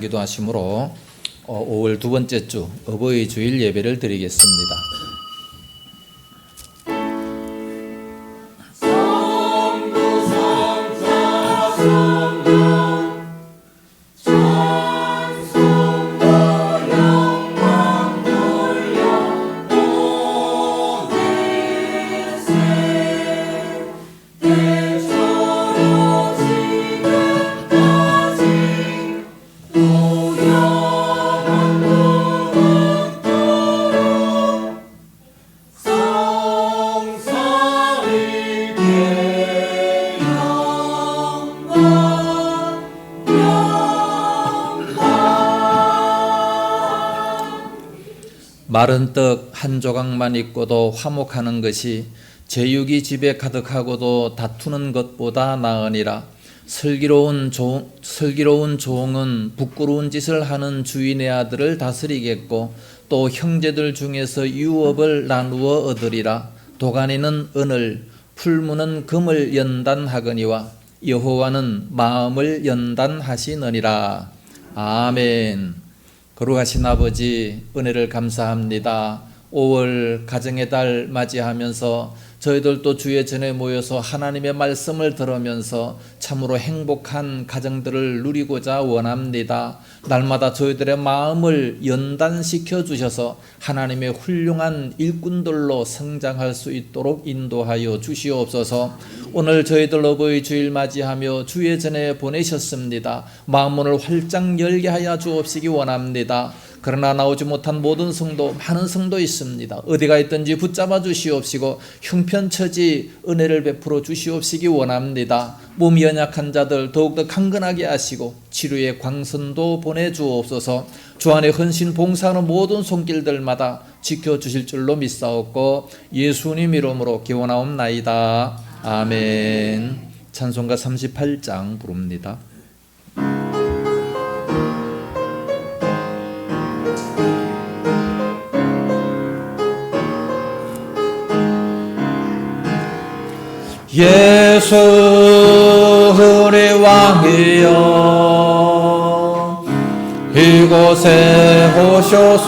기도하심으로 5월 두 번째 주 어버이 주일 예배를 드리겠습니다. 마른 떡 한 조각만 있고도 화목하는 것이 제육이 집에 가득하고도 다투는 것보다 나으니라. 슬기로운 종은 부끄러운 짓을 하는 주인의 아들을 다스리겠고 또 형제들 중에서 유업을 나누어 얻으리라. 도가니는 은을, 풀무는 금을 연단하거니와 여호와는 마음을 연단하시느니라. 아멘. 거룩하신 아버지, 은혜를 감사합니다. 5월 가정의 달 맞이하면서 저희들도 주의 전에 모여서 하나님의 말씀을 들으면서 참으로 행복한 가정들을 누리고자 원합니다. 날마다 저희들의 마음을 연단시켜 주셔서 하나님의 훌륭한 일꾼들로 성장할 수 있도록 인도하여 주시옵소서. 오늘 저희들 어버이 주일 맞이하며 주의 전에 보내셨습니다. 마음문을 활짝 열게 하여 주옵시기 원합니다. 그러나 나오지 못한 모든 성도, 많은 성도 있습니다. 어디가 있든지 붙잡아 주시옵시고 형편처지 은혜를 베풀어 주시옵시기 원합니다. 몸이 연약한 자들 더욱더 강건하게 하시고 치료의 광선도 보내주옵소서. 주 안에 헌신 봉사하는 모든 손길들마다 지켜주실 줄로 믿사옵고 예수님 이름으로 기원하옵나이다. 아멘. 찬송가 38장 부릅니다. 예수 우리 왕이여 이곳에 오셔서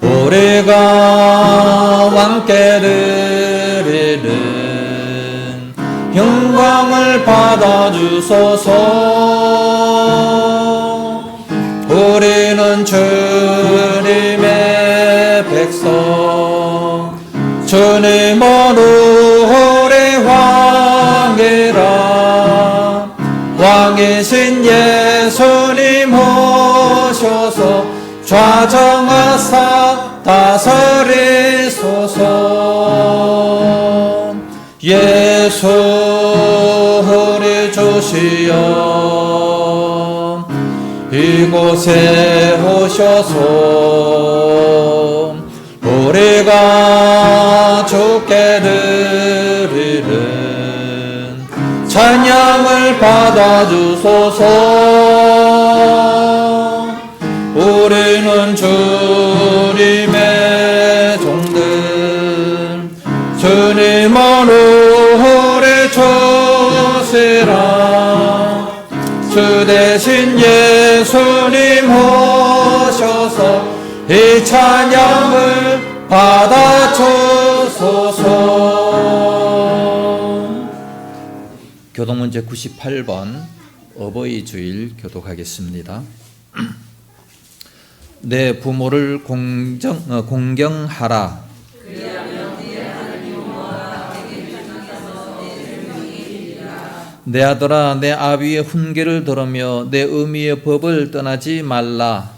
우리가 왕께 드리는 영광을 받아주소서. 우리는 주님의 백성, 주님은 우리 왕이라. 왕이신 예수님 오셔서 좌정하사 다스리소서. 예수 우리 주시여 이곳에 오셔서 우리가 주께 드리는 찬양을 받아주소서. 우리는 주님의 종들, 주님은 우리 주시라. 주 대신 예수님 오셔서 이 찬양을 받아주소서. 교독문제 98번 어버이 주일 교독하겠습니다. 내 부모를 공경하라. 내 아들아, 내 아비의 훈계를 들으며 내 어미의 법을 떠나지 말라.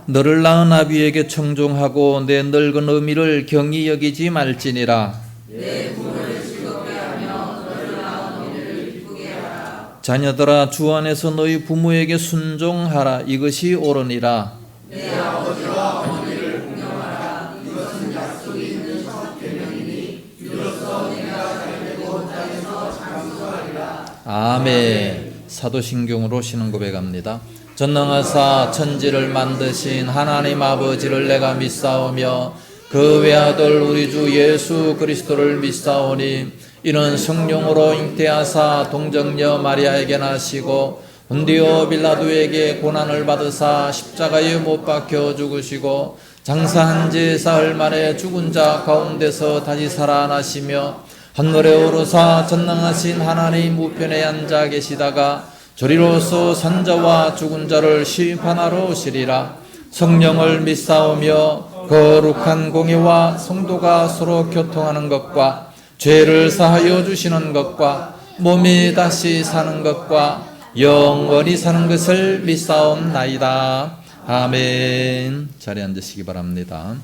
너를 낳은 아비에게 청종하고 내 늙은 어미를 경히 여기지 말지니라. 내 부모를 즐겁게 하며 너를 낳은 어미를 기쁘게 하라. 자녀들아, 주 안에서 너희 부모에게 순종하라. 이것이 옳으니라. 내 아버지와 어머니를 공경하라. 이것은 약속이 있는 첫 계명이니 이로써 내가 잘되고 땅에서 장수하리라. 아멘. 사도신경으로 신앙 고백합니다. 전능하사 천지를 만드신 하나님 아버지를 내가 믿사오며 그 외아들 우리 주 예수 그리스도를 믿사오니 이는 성령으로 잉태하사 동정녀 마리아에게 나시고 본디오 빌라도에게 고난을 받으사 십자가에 못 박혀 죽으시고 장사한 지 사흘 만에 죽은 자 가운데서 다시 살아나시며 하늘에 오르사 전능하신 하나님 우편에 앉아 계시다가 저리로서 산자와 죽은 자를 심판하러 오시리라. 성령을 믿사오며 거룩한 공의와 성도가 서로 교통하는 것과 죄를 사하여 주시는 것과 몸이 다시 사는 것과 영원히 사는 것을 믿사옵나이다. 아멘. 자리에 앉으시기 바랍니다.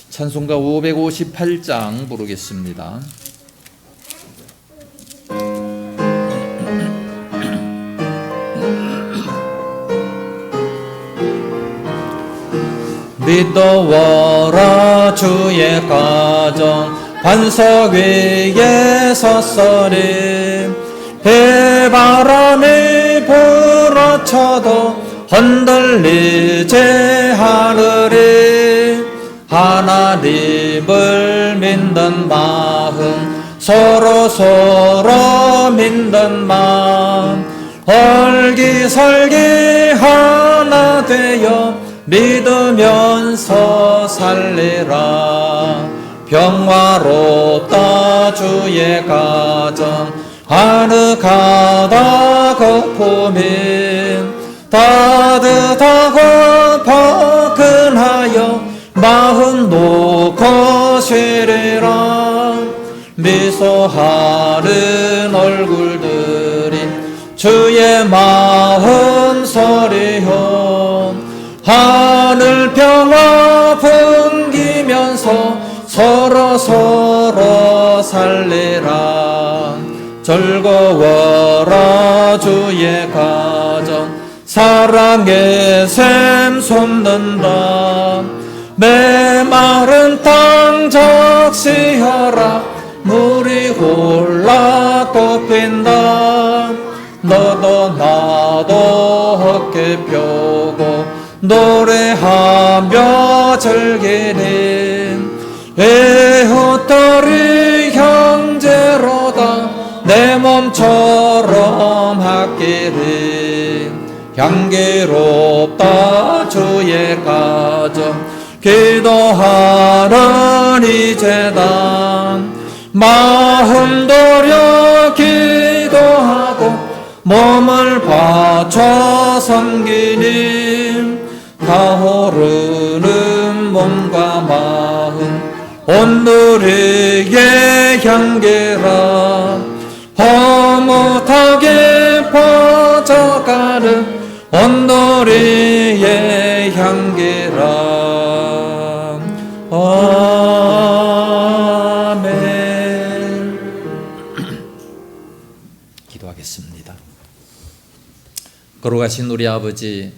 찬송가 558장 부르겠습니다. 믿어워라 주의 가정 반석 위에 섰으리. 배바람이 불어쳐도 흔들리지 않으리. 하나님을 믿는 마음 서로 믿는 마음 얼기설기 하나 되어 믿으면서 살리라. 평화롭다 주의 가정 아늑하다 그 품이 따뜻하고 포근하여 마음 놓고 쉬리라. 미소하는 얼굴들이 주의 마음 소리요. 하늘 평화 풍기면서 서로 살리라. 즐거워라 주의 가정 사랑의 샘 솟는다. 메마른 땅 적시하라. 물이 홀라 꽃핀다. 너도 나도 어깨 펴고 노래하며 즐기리. 이웃들이 형제로다 내 몸처럼 하기를. 향기롭다 주의 가정 기도하는 이 제단. 마음 들여 기도하고 몸을 바쳐 섬기니. 타오르는 몸과 마음 온누리의 향기라. 허무하게 퍼져가는 온누리의 향기라. 아멘. 기도하겠습니다. 걸어가신 우리 아버지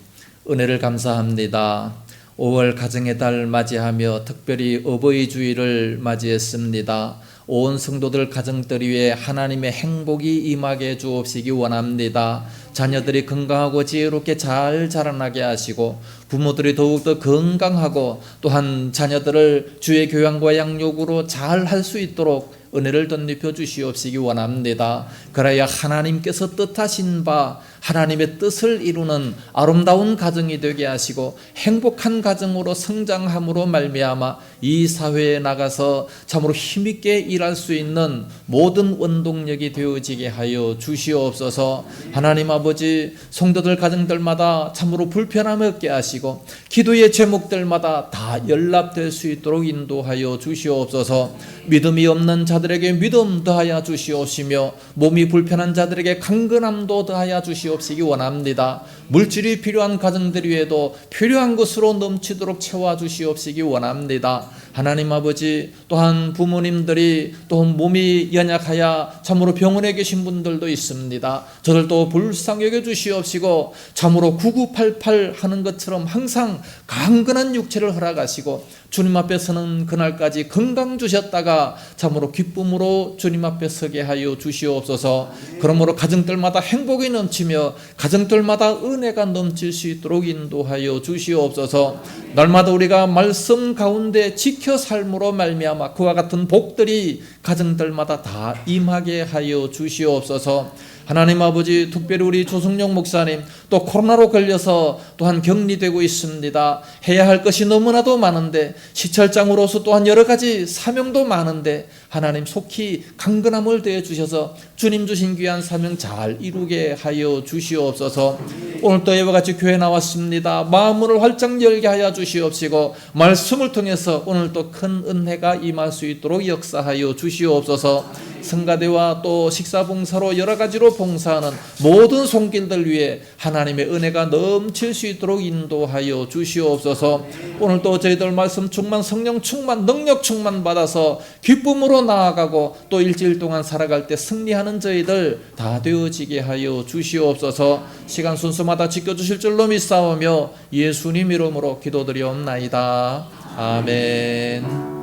은혜를 감사합니다. 5월 가정의 달 맞이하며 특별히 어버이 주일을 맞이했습니다. 온 성도들 가정들 위에 하나님의 행복이 임하게 주옵시기 원합니다. 자녀들이 건강하고 지혜롭게 잘 자라나게 하시고 부모들이 더욱더 건강하고 또한 자녀들을 주의 교양과 양육으로 잘 할 수 있도록 은혜를 덧입혀 주시옵시기 원합니다. 그래야 하나님께서 뜻하신 바 하나님의 뜻을 이루는 아름다운 가정이 되게 하시고 행복한 가정으로 성장함으로 말미암아 이 사회에 나가서 참으로 힘있게 일할 수 있는 모든 원동력이 되어지게 하여 주시옵소서. 하나님 아버지, 성도들 가정들마다 참으로 불편함 없게 하시고 기도의 제목들마다 다 연락될 수 있도록 인도하여 주시옵소서. 믿음이 없는 자들에게 믿음 더하여 주시옵시며 몸이 불편한 자들에게 강건함도 더하여 주시옵시기 원합니다. 물질이 필요한 가정들 위에도 필요한 것으로 넘치도록 채워주시옵시기 원합니다. 하나님 아버지, 또한 부모님들이 또 몸이 연약하여 참으로 병원에 계신 분들도 있습니다. 저들도 불쌍히 여겨 주시옵시고 참으로 9988 하는 것처럼 항상 강건한 육체를 허락하시고 주님 앞에 서는 그날까지 건강 주셨다가 참으로 기쁨으로 주님 앞에 서게 하여 주시옵소서. 그러므로 가정들마다 행복이 넘치며 가정들마다 은혜가 넘칠 수 있도록 인도하여 주시옵소서. 날마다 우리가 말씀 가운데 지켜 삶으로 말미암아 그와 같은 복들이 가정들마다 다 임하게 하여 주시옵소서. 하나님 아버지, 특별히 우리 조승용 목사님 또 코로나로 걸려서 또한 격리되고 있습니다. 해야 할 것이 너무나도 많은데, 시찰장으로서 또한 여러 가지 사명도 많은데 하나님 속히 강건함을 더해 주셔서 주님 주신 귀한 사명 잘 이루게 하여 주시옵소서. 오늘 또 이와 같이 교회 나왔습니다. 마음문을 활짝 열게 하여 주시옵시고, 말씀을 통해서 오늘 또 큰 은혜가 임할 수 있도록 역사하여 주시옵소서. 성가대와 또 식사봉사로 여러 가지로 봉사하는 모든 손길들 위해 하나님의 은혜가 넘칠 수 있도록 인도하여 주시옵소서. 오늘 또 저희들 말씀 충만, 성령 충만, 능력 충만 받아서 기쁨으로 나아가고 또 일주일 동안 살아갈 때 승리하는 저희들 다 되어지게 하여 주시옵소서. 시간 순서마다 지켜주실 줄로 믿사오며 예수님 이름으로 기도드리옵나이다. 아멘.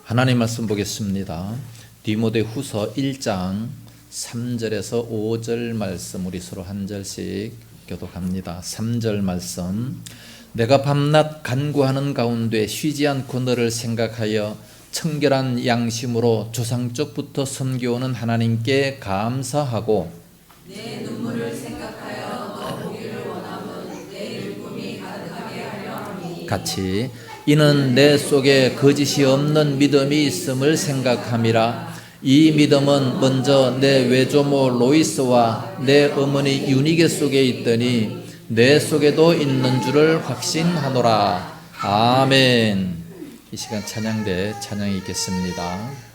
하나님 말씀 보겠습니다. 디모데후서 1장 3절에서 5절 말씀 우리 서로 한 절씩 교독합니다. 3절 말씀. 내가 밤낮 간구하는 가운데 쉬지 않고 너를 생각하여 청결한 양심으로 조상적부터 섬겨오는 하나님께 감사하고, 내 눈물을 생각하여 너 보기를 원함은 내 일품이 가득하게 하려 함이니. 같이. 이는 내 속에 거짓이 없는 믿음이 있음을 생각함이라. 이 믿음은 먼저 내 외조모 로이스와 내 어머니 유니게 속에 있더니 내 속에도 있는 줄을 확신하노라. 아멘. 이 시간 찬양대 찬양이 있겠습니다.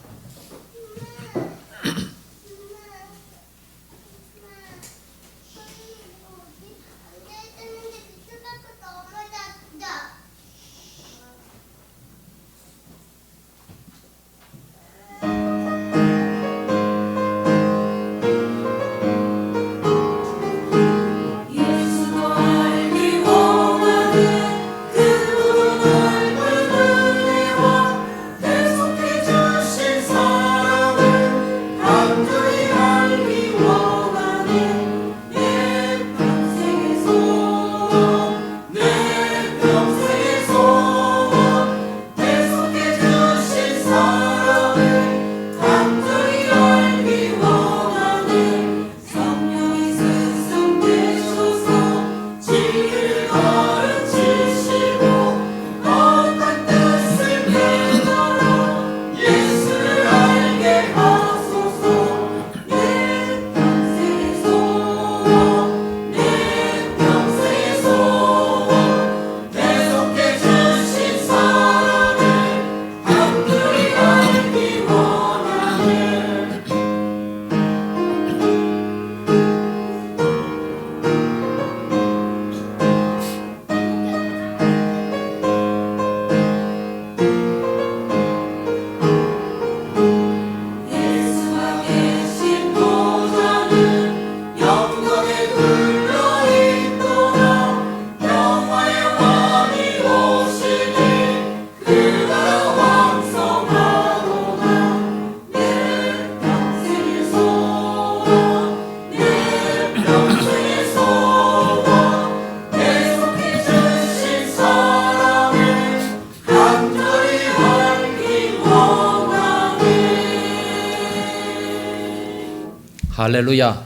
할렐루야.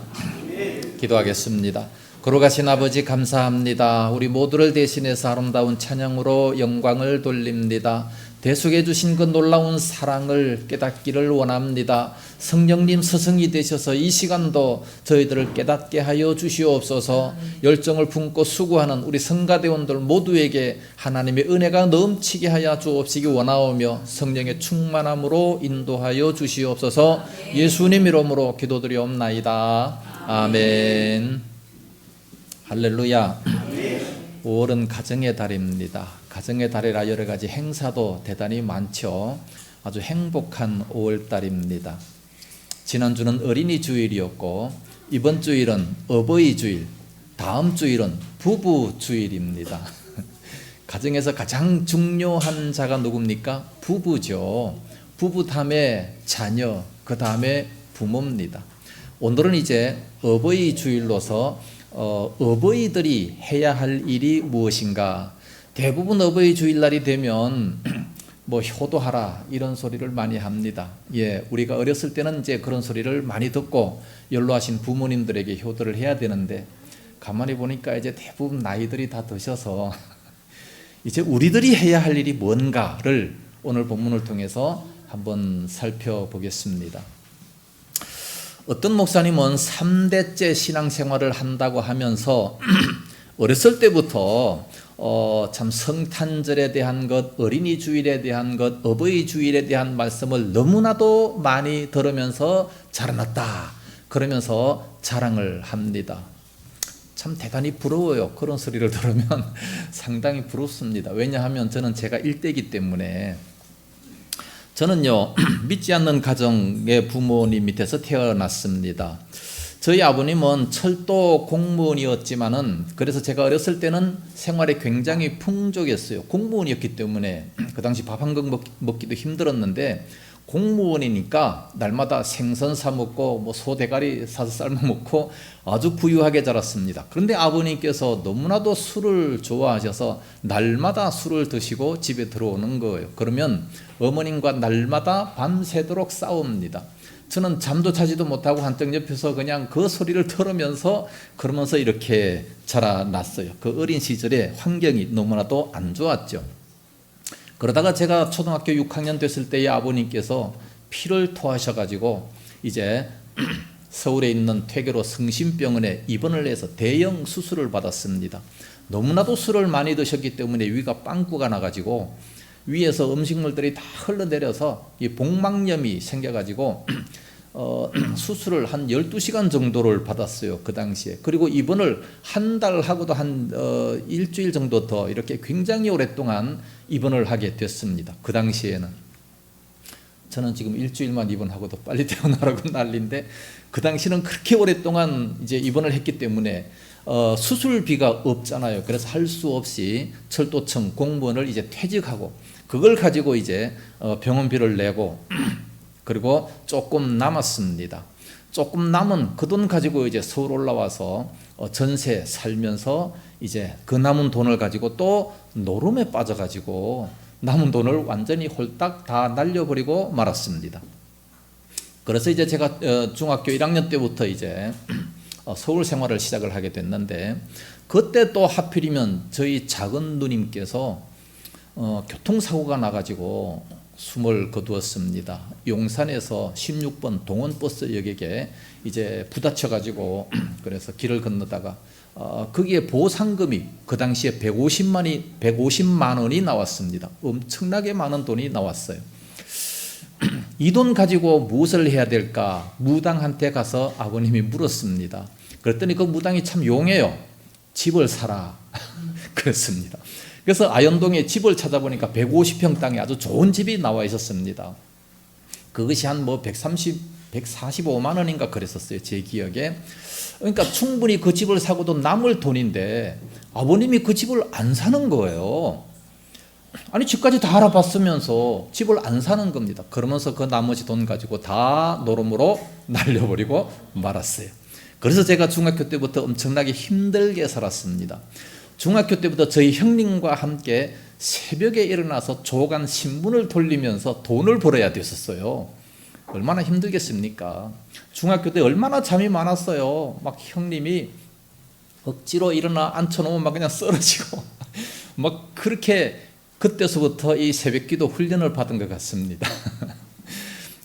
기도하겠습니다. 거룩하신 아버지 감사합니다. 우리 모두를 대신해서 아름다운 찬양으로 영광을 돌립니다. 대속해 주신 그 놀라운 사랑을 깨닫기를 원합니다. 성령님 스승이 되셔서 이 시간도 저희들을 깨닫게 하여 주시옵소서. 열정을 품고 수고하는 우리 성가대원들 모두에게 하나님의 은혜가 넘치게 하여 주옵시기 원하오며 성령의 충만함으로 인도하여 주시옵소서. 예수님 이름으로 기도드리옵나이다. 아멘. 할렐루야. 5월은 가정의 달입니다. 가정의 달이라 여러 가지 행사도 대단히 많죠. 아주 행복한 5월달입니다. 지난주는 어린이 주일이었고 이번 주일은 어버이 주일, 다음 주일은 부부 주일입니다. 가정에서 가장 중요한 자가 누굽니까? 부부죠. 부부 다음에 자녀, 그 다음에 부모입니다. 오늘은 이제 어버이 주일로서 어버이들이 해야 할 일이 무엇인가? 대부분 어버이 주일날이 되면 뭐 효도하라 이런 소리를 많이 합니다. 예, 우리가 어렸을 때는 이제 그런 소리를 많이 듣고 연로하신 부모님들에게 효도를 해야 되는데 가만히 보니까 이제 대부분 나이들이 다 드셔서 이제 우리들이 해야 할 일이 뭔가를 오늘 본문을 통해서 한번 살펴보겠습니다. 어떤 목사님은 3대째 신앙생활을 한다고 하면서 어렸을 때부터 참 성탄절에 대한 것, 어린이 주일에 대한 것, 어버이 주일에 대한 말씀을 너무나도 많이 들으면서 자라났다 그러면서 자랑을 합니다. 참 대단히 부러워요. 그런 소리를 들으면 상당히 부럽습니다. 왜냐하면 저는 제가 일대이기 때문에. 저는요 믿지 않는 가정의 부모님 밑에서 태어났습니다. 저희 아버님은 철도 공무원이었지만은 그래서 제가 어렸을 때는 생활이 굉장히 풍족했어요. 공무원이었기 때문에 그 당시 밥 한 공 먹기도 힘들었는데 공무원이니까 날마다 생선 사 먹고 뭐 소 대가리 사서 삶아 먹고 아주 부유하게 자랐습니다. 그런데 아버님께서 너무나도 술을 좋아하셔서 날마다 술을 드시고 집에 들어오는 거예요. 그러면 어머님과 날마다 밤새도록 싸웁니다. 저는 잠도 자지도 못하고 한쪽 옆에서 그냥 그 소리를 들으면서 그러면서 이렇게 자라났어요. 그 어린 시절에 환경이 너무나도 안 좋았죠. 그러다가 제가 초등학교 6학년 됐을 때의 아버님께서 피를 토하셔가지고 이제 서울에 있는 퇴계로 성심병원에 입원을 해서 대형 수술을 받았습니다. 너무나도 술을 많이 드셨기 때문에 위가 빵꾸가 나가지고 위에서 음식물들이 다 흘러내려서 이 복막염이 생겨가지고 수술을 한 12시간 정도를 받았어요. 그 당시에. 그리고 입원을 한 달 하고도 한 일주일 정도 더 이렇게 굉장히 오랫동안 입원을 하게 됐습니다. 그 당시에는. 저는 지금 일주일만 입원하고도 빨리 퇴원하라고 난리인데 그 당시는 그렇게 오랫동안 이제 입원을 했기 때문에 수술비가 없잖아요. 그래서 할 수 없이 철도청 공무원을 이제 퇴직하고 그걸 가지고 이제 병원비를 내고 그리고 조금 남았습니다. 조금 남은 그 돈 가지고 이제 서울 올라와서 전세 살면서 이제 그 남은 돈을 가지고 또 노름에 빠져가지고 남은 돈을 완전히 홀딱 다 날려버리고 말았습니다. 그래서 이제 제가 중학교 1학년 때부터 이제 서울 생활을 시작을 하게 됐는데 그때 또 하필이면 저희 작은 누님께서 교통사고가 나가지고 숨을 거두었습니다. 용산에서 16번 동원버스 역에게 이제 부딪혀가지고 그래서 길을 건너다가 거기에 보상금이 그 당시에 150만 원이 나왔습니다. 엄청나게 많은 돈이 나왔어요. 이 돈 가지고 무엇을 해야 될까? 무당한테 가서 아버님이 물었습니다. 그랬더니 그 무당이 참 용해요. 집을 사라. 그랬습니다. 그래서 아현동에 집을 찾아보니까 150평 땅에 아주 좋은 집이 나와 있었습니다. 그것이 한 뭐 145만 원인가 그랬었어요. 제 기억에. 그러니까 충분히 그 집을 사고도 남을 돈인데 아버님이 그 집을 안 사는 거예요. 아니 집까지 다 알아봤으면서 집을 안 사는 겁니다. 그러면서 그 나머지 돈 가지고 다 노름으로 날려버리고 말았어요. 그래서 제가 중학교 때부터 엄청나게 힘들게 살았습니다. 중학교 때부터 저희 형님과 함께 새벽에 일어나서 조간 신문을 돌리면서 돈을 벌어야 됐었어요. 얼마나 힘들겠습니까? 중학교 때 얼마나 잠이 많았어요. 막 형님이 억지로 일어나 앉혀놓으면 막 그냥 쓰러지고 막 그렇게 그때서부터 이 새벽기도 훈련을 받은 것 같습니다.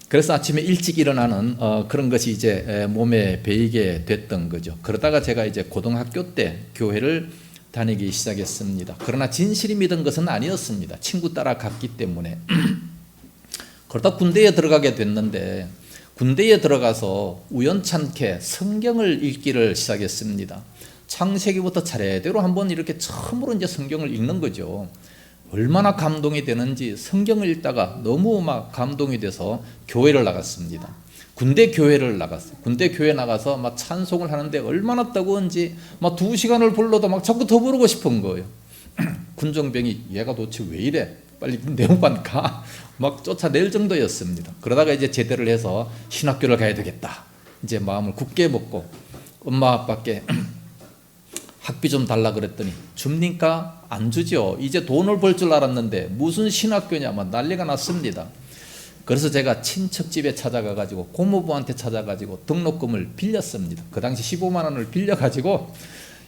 그래서 아침에 일찍 일어나는 그런 것이 이제 몸에 배이게 됐던 거죠. 그러다가 제가 이제 고등학교 때 교회를 다니기 시작했습니다. 그러나 진실이 믿은 것은 아니었습니다. 친구 따라 갔기 때문에. 그러다 군대에 들어가게 됐는데 군대에 들어가서 우연찮게 성경을 읽기를 시작했습니다. 창세기부터 차례대로 한번 이렇게 처음으로 이제 성경을 읽는 거죠. 얼마나 감동이 되는지 성경을 읽다가 너무 막 감동이 돼서 교회를 나갔습니다. 군대 교회를 나갔어요. 군대 교회 나가서 막 찬송을 하는데 얼마나 뜨거운지 막 2시간을 불러도 막 자꾸 더 부르고 싶은 거예요. 군정병이 얘가 도대체 왜 이래? 빨리 내용반 가. 막 쫓아낼 정도였습니다. 그러다가 이제 제대를 해서 신학교를 가야 되겠다. 이제 마음을 굳게 먹고 엄마 아빠께 학비 좀 달라 그랬더니 줍니까? 안 주죠. 이제 돈을 벌 줄 알았는데 무슨 신학교냐 막 난리가 났습니다. 그래서 제가 친척집에 찾아가가지고 고모부한테 찾아가지고 등록금을 빌렸습니다. 그 당시 15만 원을 빌려가지고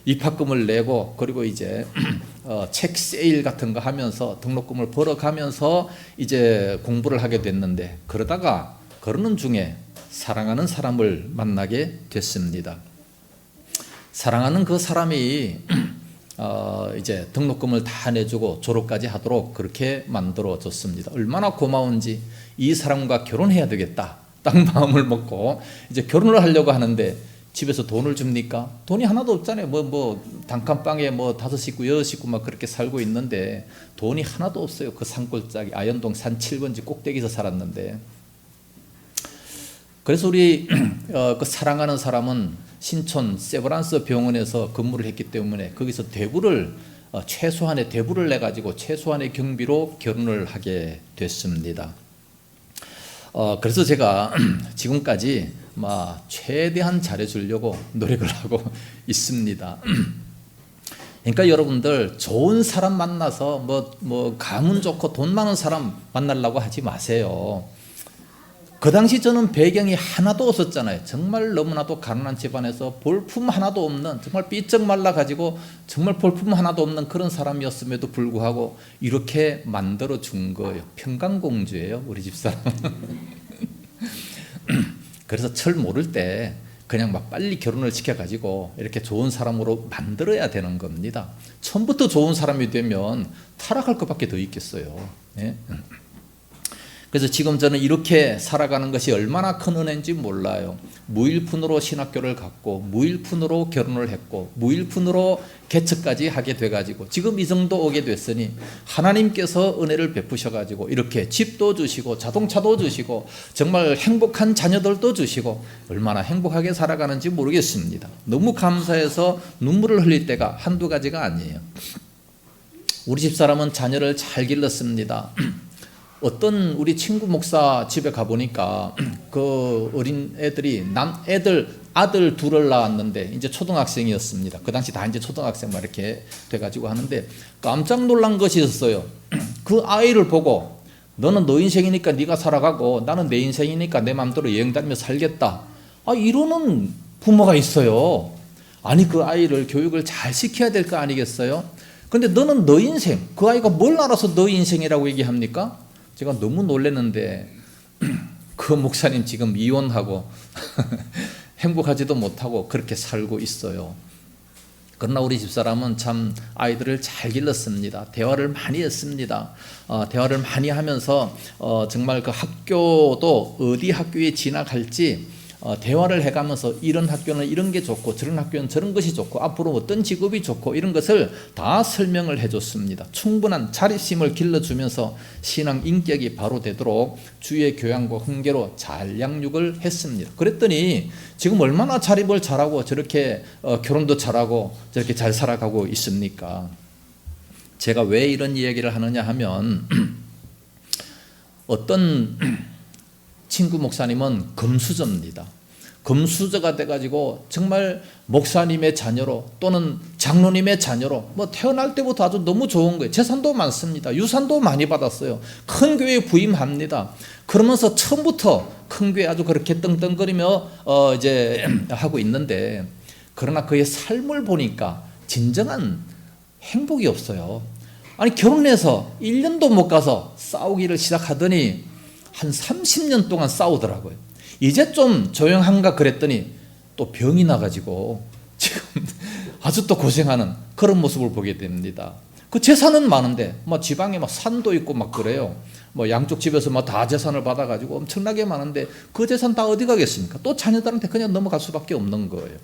입학금을 내고 그리고 이제 책 세일 같은 거 하면서 등록금을 벌어가면서 이제 공부를 하게 됐는데 그러다가 그러는 중에 사랑하는 사람을 만나게 됐습니다. 사랑하는 그 사람이 이제 등록금을 다 내주고 졸업까지 하도록 그렇게 만들어줬습니다. 얼마나 고마운지 이 사람과 결혼해야 되겠다 딱 마음을 먹고 이제 결혼을 하려고 하는데 집에서 돈을 줍니까? 돈이 하나도 없잖아요. 뭐 단칸방에 뭐 5식구 6식구 막 그렇게 살고 있는데 돈이 하나도 없어요. 그 산골짜기 아현동 산 7번지 꼭대기에서 살았는데 그래서 우리 그 사랑하는 사람은 신촌 세브란스 병원에서 근무를 했기 때문에 거기서 대부를 최소한의 대부를 내 가지고 최소한의 경비로 결혼을 하게 됐습니다. 그래서 제가 지금까지 최대한 잘해주려고 노력을 하고 있습니다. 그러니까 여러분들 좋은 사람 만나서 뭐 가문 좋고 돈 많은 사람 만나려고 하지 마세요. 그 당시 저는 배경이 하나도 없었잖아요. 정말 너무나도 가난한 집안에서 볼품 하나도 없는 정말 삐쩍 말라가지고 정말 볼품 하나도 없는 그런 사람이었음에도 불구하고 이렇게 만들어준 거예요. 평강공주예요 우리 집사람. 그래서 철 모를 때 그냥 막 빨리 결혼을 시켜가지고 이렇게 좋은 사람으로 만들어야 되는 겁니다. 처음부터 좋은 사람이 되면 타락할 것밖에 더 있겠어요. 네? 그래서 지금 저는 이렇게 살아가는 것이 얼마나 큰 은혜인지 몰라요. 무일푼으로 신학교를 갔고 무일푼으로 결혼을 했고 무일푼으로 개척까지 하게 돼가지고 지금 이 정도 오게 됐으니 하나님께서 은혜를 베푸셔가지고 이렇게 집도 주시고 자동차도 주시고 정말 행복한 자녀들도 주시고 얼마나 행복하게 살아가는지 모르겠습니다. 너무 감사해서 눈물을 흘릴 때가 한두 가지가 아니에요. 우리 집사람은 자녀를 잘 길렀습니다. 어떤 우리 친구 목사 집에 가보니까 그 어린 애들이 아들 둘을 낳았는데 이제 초등학생이었습니다. 그 당시 다 이제 초등학생 막 이렇게 돼가지고 하는데 깜짝 놀란 것이 있었어요. 그 아이를 보고 너는 너 인생이니까 네가 살아가고 나는 내 인생이니까 내 마음대로 여행 다니며 살겠다. 이러는 부모가 있어요. 아니 그 아이를 교육을 잘 시켜야 될 거 아니겠어요? 근데 너는 너 인생, 그 아이가 뭘 알아서 너 인생이라고 얘기합니까? 제가 너무 놀랐는데 그 목사님 지금 이혼하고 행복하지도 못하고 그렇게 살고 있어요. 그러나 우리 집사람은 참 아이들을 잘 길렀습니다. 대화를 많이 했습니다. 대화를 많이 하면서 정말 그 학교도 어디 학교에 진학할지 대화를 해가면서 이런 학교는 이런 게 좋고 저런 학교는 저런 것이 좋고 앞으로 어떤 직업이 좋고 이런 것을 다 설명을 해줬습니다. 충분한 자립심을 길러주면서 신앙 인격이 바로 되도록 주의 교양과 훈계로 잘 양육을 했습니다. 그랬더니 지금 얼마나 자립을 잘하고 저렇게 결혼도 잘하고 저렇게 잘 살아가고 있습니까? 제가 왜 이런 이야기를 하느냐 하면 어떤 친구 목사님은 금수저입니다. 금수저가 돼가지고 정말 목사님의 자녀로 또는 장로님의 자녀로 태어날 때부터 아주 너무 좋은 거예요. 재산도 많습니다. 유산도 많이 받았어요. 큰 교회에 부임합니다. 그러면서 처음부터 큰 교회 아주 그렇게 떵떵거리며 이제 하고 있는데 그러나 그의 삶을 보니까 진정한 행복이 없어요. 아니 결혼해서 1년도 못 가서 싸우기를 시작하더니 한 30년 동안 싸우더라고요. 이제 좀 조용한가 그랬더니 또 병이 나가지고 지금 아주 또 고생하는 그런 모습을 보게 됩니다. 그 재산은 많은데 지방에 산도 있고 그래요. 양쪽 집에서 다 재산을 받아가지고 엄청나게 많은데 그 재산 다 어디 가겠습니까? 또 자녀들한테 그냥 넘어갈 수밖에 없는 거예요.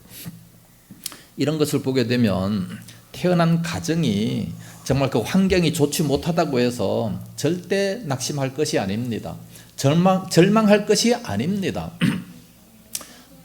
이런 것을 보게 되면 태어난 가정이 정말 그 환경이 좋지 못하다고 해서 절대 낙심할 것이 아닙니다. 절망할 것이 아닙니다.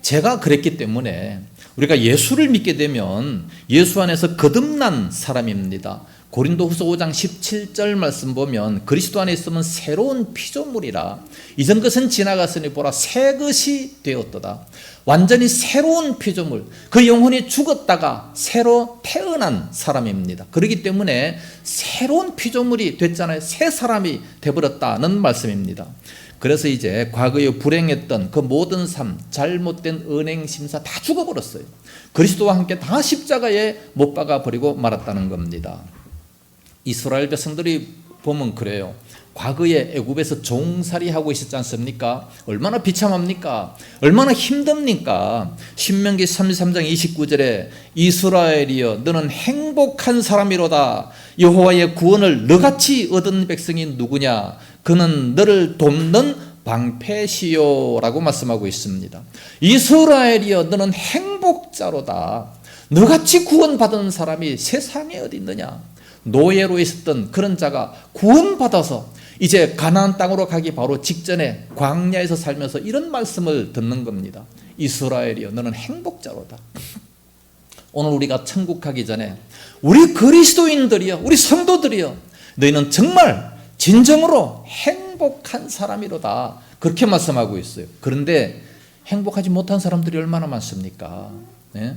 제가 그랬기 때문에 우리가 예수를 믿게 되면 예수 안에서 거듭난 사람입니다. 고린도후서 5장 17절 말씀 보면 그리스도 안에 있으면 새로운 피조물이라 이전 것은 지나갔으니 보라 새 것이 되었도다. 완전히 새로운 피조물, 그 영혼이 죽었다가 새로 태어난 사람입니다. 그렇기 때문에 새로운 피조물이 됐잖아요. 새 사람이 되어버렸다는 말씀입니다. 그래서 이제 과거에 불행했던 그 모든 삶, 잘못된 은행 심사 다 죽어버렸어요. 그리스도와 함께 다 십자가에 못 박아 버리고 말았다는 겁니다. 이스라엘 백성들이 보면 그래요. 과거에 애굽에서 종살이하고 있었지 않습니까? 얼마나 비참합니까? 얼마나 힘듭니까? 신명기 33장 29절에 이스라엘이여 너는 행복한 사람이로다. 여호와의 구원을 너같이 얻은 백성이 누구냐? 그는 너를 돕는 방패시요 라고 말씀하고 있습니다. 이스라엘이여 너는 행복자로다. 너같이 구원받은 사람이 세상에 어디 있느냐? 노예로 있었던 그런 자가 구원받아서 이제 가나안 땅으로 가기 바로 직전에 광야에서 살면서 이런 말씀을 듣는 겁니다. 이스라엘이여 너는 행복자로다. 오늘 우리가 천국 가기 전에 우리 그리스도인들이여 우리 성도들이여 너희는 정말 진정으로 행복한 사람이로다. 그렇게 말씀하고 있어요. 그런데 행복하지 못한 사람들이 얼마나 많습니까? 네?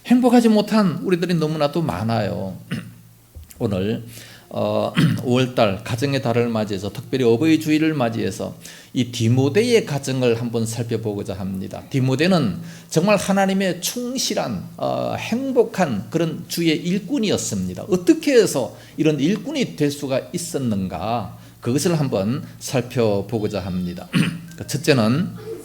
행복하지 못한 우리들이 너무나도 많아요. 오늘 5월달 가정의 달을 맞이해서 특별히 어버이 주일을 맞이해서 이 디모데의 가정을 한번 살펴보고자 합니다. 디모데는 정말 하나님의 충실한 행복한 그런 주의 일꾼이었습니다. 어떻게 해서 이런 일꾼이 될 수가 있었는가 그것을 한번 살펴보고자 합니다. 첫째는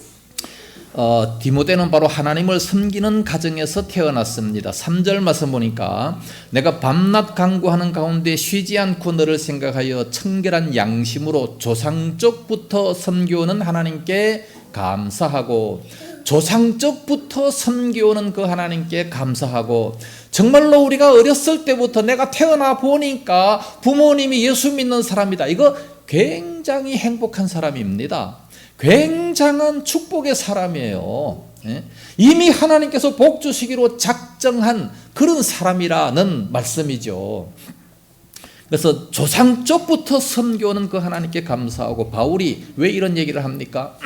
디모데는 바로 하나님을 섬기는 가정에서 태어났습니다. 3절 말씀 보니까 내가 밤낮 간구하는 가운데 쉬지 않고 너를 생각하여 청결한 양심으로 조상적부터 섬겨오는 하나님께 감사하고 조상적부터 섬겨오는 그 하나님께 감사하고 정말로 우리가 어렸을 때부터 내가 태어나 보니까 부모님이 예수 믿는 사람이다. 이거 굉장히 행복한 사람입니다. 굉장한 축복의 사람이에요. 이미 하나님께서 복 주시기로 작정한 그런 사람이라는 말씀이죠. 그래서 조상적부터 섬겨오는 그 하나님께 감사하고 바울이 왜 이런 얘기를 합니까?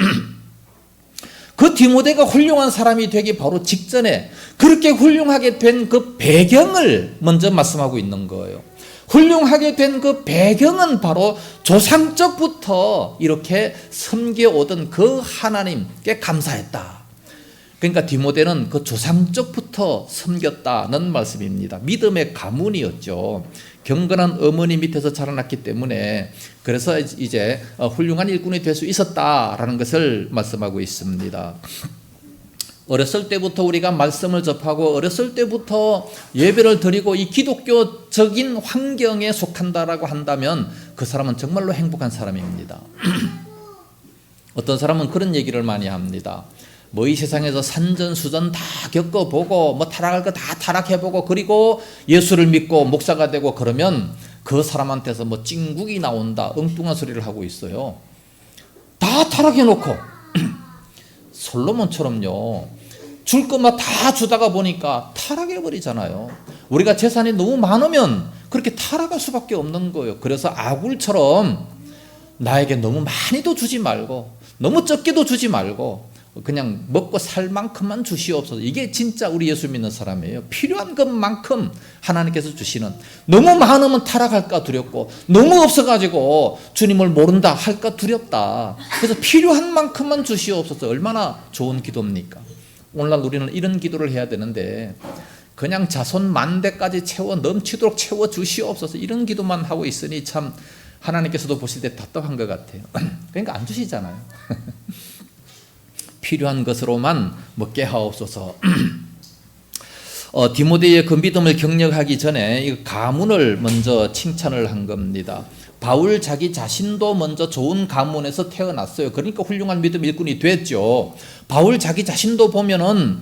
그 디모데가 훌륭한 사람이 되기 바로 직전에 그렇게 훌륭하게 된 그 배경을 먼저 말씀하고 있는 거예요. 훌륭하게 된 그 배경은 바로 조상적부터 이렇게 섬겨오던 그 하나님께 감사했다. 그러니까 디모데는 그 조상적부터 섬겼다는 말씀입니다. 믿음의 가문이었죠. 경건한 어머니 밑에서 자라났기 때문에 그래서 이제 훌륭한 일꾼이 될 수 있었다라는 것을 말씀하고 있습니다. 어렸을 때부터 우리가 말씀을 접하고 어렸을 때부터 예배를 드리고 이 기독교적인 환경에 속한다라고 한다면 그 사람은 정말로 행복한 사람입니다. 어떤 사람은 그런 얘기를 많이 합니다. 뭐 이 세상에서 산전수전 다 겪어보고 뭐 타락할 거 다 타락해보고 그리고 예수를 믿고 목사가 되고 그러면 그 사람한테서 뭐 찡국이 나온다 엉뚱한 소리를 하고 있어요. 다 타락해놓고 솔로몬처럼요 줄 것만 다 주다가 보니까 타락해버리잖아요. 우리가 재산이 너무 많으면 그렇게 타락할 수밖에 없는 거예요. 그래서 아굴처럼 나에게 너무 많이도 주지 말고 너무 적게도 주지 말고 그냥 먹고 살 만큼만 주시옵소서. 이게 진짜 우리 예수 믿는 사람이에요. 필요한 것만큼 하나님께서 주시는. 너무 많으면 타락할까 두렵고 너무 없어가지고 주님을 모른다 할까 두렵다. 그래서 필요한 만큼만 주시옵소서. 얼마나 좋은 기도입니까? 오늘날 우리는 이런 기도를 해야 되는데 그냥 자손 만대까지 채워 넘치도록 채워 주시옵소서. 이런 기도만 하고 있으니 참 하나님께서도 보실 때 답답한 것 같아요. 그러니까 안 주시잖아요. 필요한 것으로만 먹게 하옵소서. 디모데의 그 믿음을 격려하기 전에 이 가문을 먼저 칭찬을 한 겁니다. 바울 자기 자신도 먼저 좋은 가문에서 태어났어요. 그러니까 훌륭한 믿음 일꾼이 됐죠. 바울 자기 자신도 보면은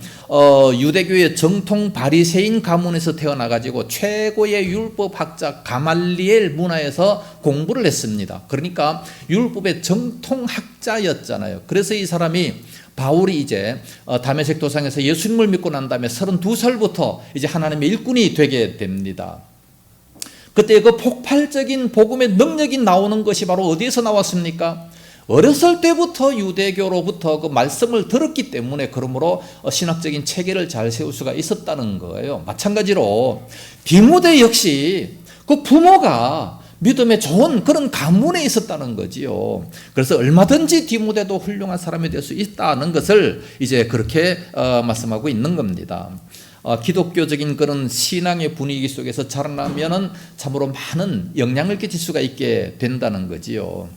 유대교의 정통 바리새인 가문에서 태어나가지고 최고의 율법학자 가말리엘 문화에서 공부를 했습니다. 그러니까 율법의 정통학자였잖아요. 그래서 이 사람이 바울이 이제 다메섹 도상에서 예수님을 믿고 난 다음에 32살부터 이제 하나님의 일꾼이 되게 됩니다. 그때 그 폭발적인 복음의 능력이 나오는 것이 바로 어디에서 나왔습니까? 어렸을 때부터 유대교로부터 그 말씀을 들었기 때문에 그러므로 신학적인 체계를 잘 세울 수가 있었다는 거예요. 마찬가지로 디모데 역시 그 부모가 믿음에 좋은 그런 가문에 있었다는 거지요. 그래서 얼마든지 디모데도 훌륭한 사람이 될 수 있다는 것을 이제 그렇게 말씀하고 있는 겁니다. 기독교적인 그런 신앙의 분위기 속에서 자라나면은 참으로 많은 영향을 끼칠 수가 있게 된다는 거지요.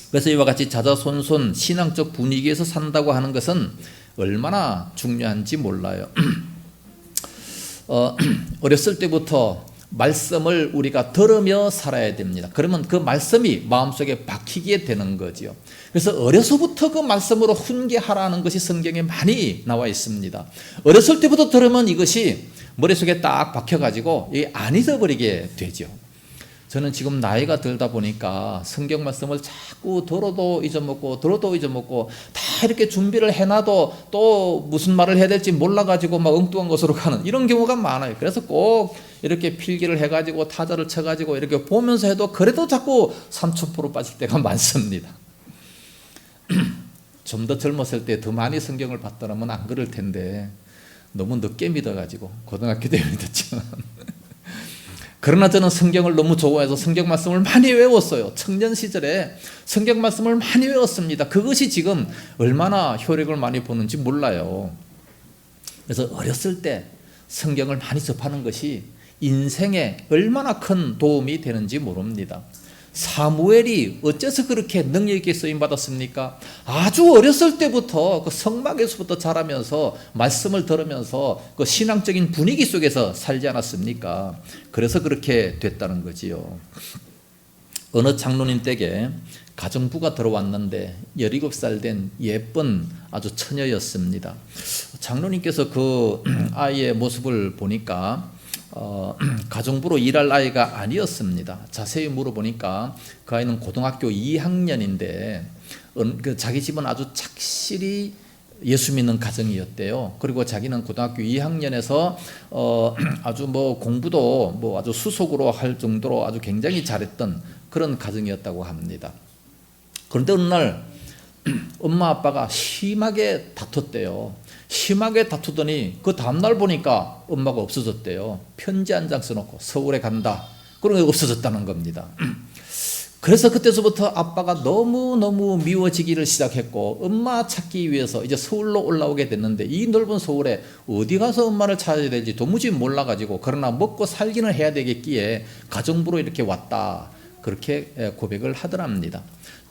그래서 이와 같이 자자손손 신앙적 분위기에서 산다고 하는 것은 얼마나 중요한지 몰라요. 어렸을 때부터 말씀을 우리가 들으며 살아야 됩니다. 그러면 그 말씀이 마음속에 박히게 되는 거죠. 그래서 어려서부터 그 말씀으로 훈계하라는 것이 성경에 많이 나와 있습니다. 어렸을 때부터 들으면 이것이 머릿속에 딱 박혀가지고 이게 안 잊어버리게 되죠. 저는 지금 나이가 들다 보니까 성경 말씀을 자꾸 들어도 잊어먹고 다 이렇게 준비를 해놔도 또 무슨 말을 해야 될지 몰라가지고 막 엉뚱한 것으로 가는 이런 경우가 많아요. 그래서 꼭 이렇게 필기를 해가지고 타자를 쳐가지고 이렇게 보면서 해도 그래도 자꾸 3000% 빠질 때가 많습니다. 좀 더 젊었을 때 더 많이 성경을 봤더라면 안 그럴 텐데 너무 늦게 믿어가지고 고등학교 때 믿었지만 그러나 저는 성경을 너무 좋아해서 성경 말씀을 많이 외웠어요. 청년 시절에 성경 말씀을 많이 외웠습니다. 그것이 지금 얼마나 효력을 많이 보는지 몰라요. 그래서 어렸을 때 성경을 많이 접하는 것이 인생에 얼마나 큰 도움이 되는지 모릅니다. 사무엘이 어째서 그렇게 능력 있게 쓰임 받았습니까? 아주 어렸을 때부터 그 성막에서부터 자라면서 말씀을 들으면서 그 신앙적인 분위기 속에서 살지 않았습니까? 그래서 그렇게 됐다는 거지요. 어느 장로님 댁에 가정부가 들어왔는데 17살 된 예쁜 아주 처녀였습니다. 장로님께서 그 아이의 모습을 보니까 가정부로 일할 아이가 아니었습니다. 자세히 물어보니까 그 아이는 고등학교 2학년인데 자기 집은 아주 착실히 예수 믿는 가정이었대요. 그리고 자기는 고등학교 2학년에서 아주 뭐 공부도 뭐 아주 수석으로 할 정도로 아주 굉장히 잘했던 그런 가정이었다고 합니다. 그런데 어느 날 엄마 아빠가 심하게 다퉜대요. 심하게 다투더니 그 다음날 보니까 엄마가 없어졌대요. 편지 한 장 써놓고 서울에 간다. 그런 게 없어졌다는 겁니다. 그래서 그때서부터 아빠가 너무너무 미워지기를 시작했고 엄마 찾기 위해서 이제 서울로 올라오게 됐는데 이 넓은 서울에 어디 가서 엄마를 찾아야 될지 도무지 몰라가지고 그러나 먹고 살기는 해야 되겠기에 가정부로 이렇게 왔다. 그렇게 고백을 하더랍니다.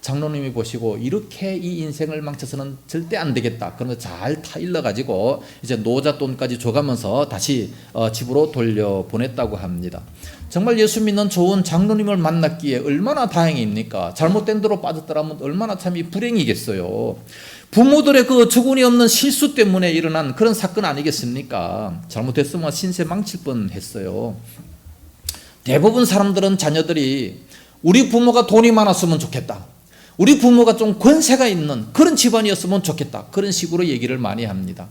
장로님이 보시고 이렇게 이 인생을 망쳐서는 절대 안 되겠다. 그런 거 잘 타일러가지고 이제 노잣돈까지 줘가면서 다시 집으로 돌려보냈다고 합니다. 정말 예수 믿는 좋은 장로님을 만났기에 얼마나 다행입니까? 잘못된 대로 빠졌더라면 얼마나 참 불행이겠어요. 부모들의 그 주군이 없는 실수 때문에 일어난 그런 사건 아니겠습니까? 잘못했으면 신세 망칠 뻔했어요. 대부분 사람들은 자녀들이 우리 부모가 돈이 많았으면 좋겠다. 우리 부모가 좀 권세가 있는 그런 집안이었으면 좋겠다. 그런 식으로 얘기를 많이 합니다.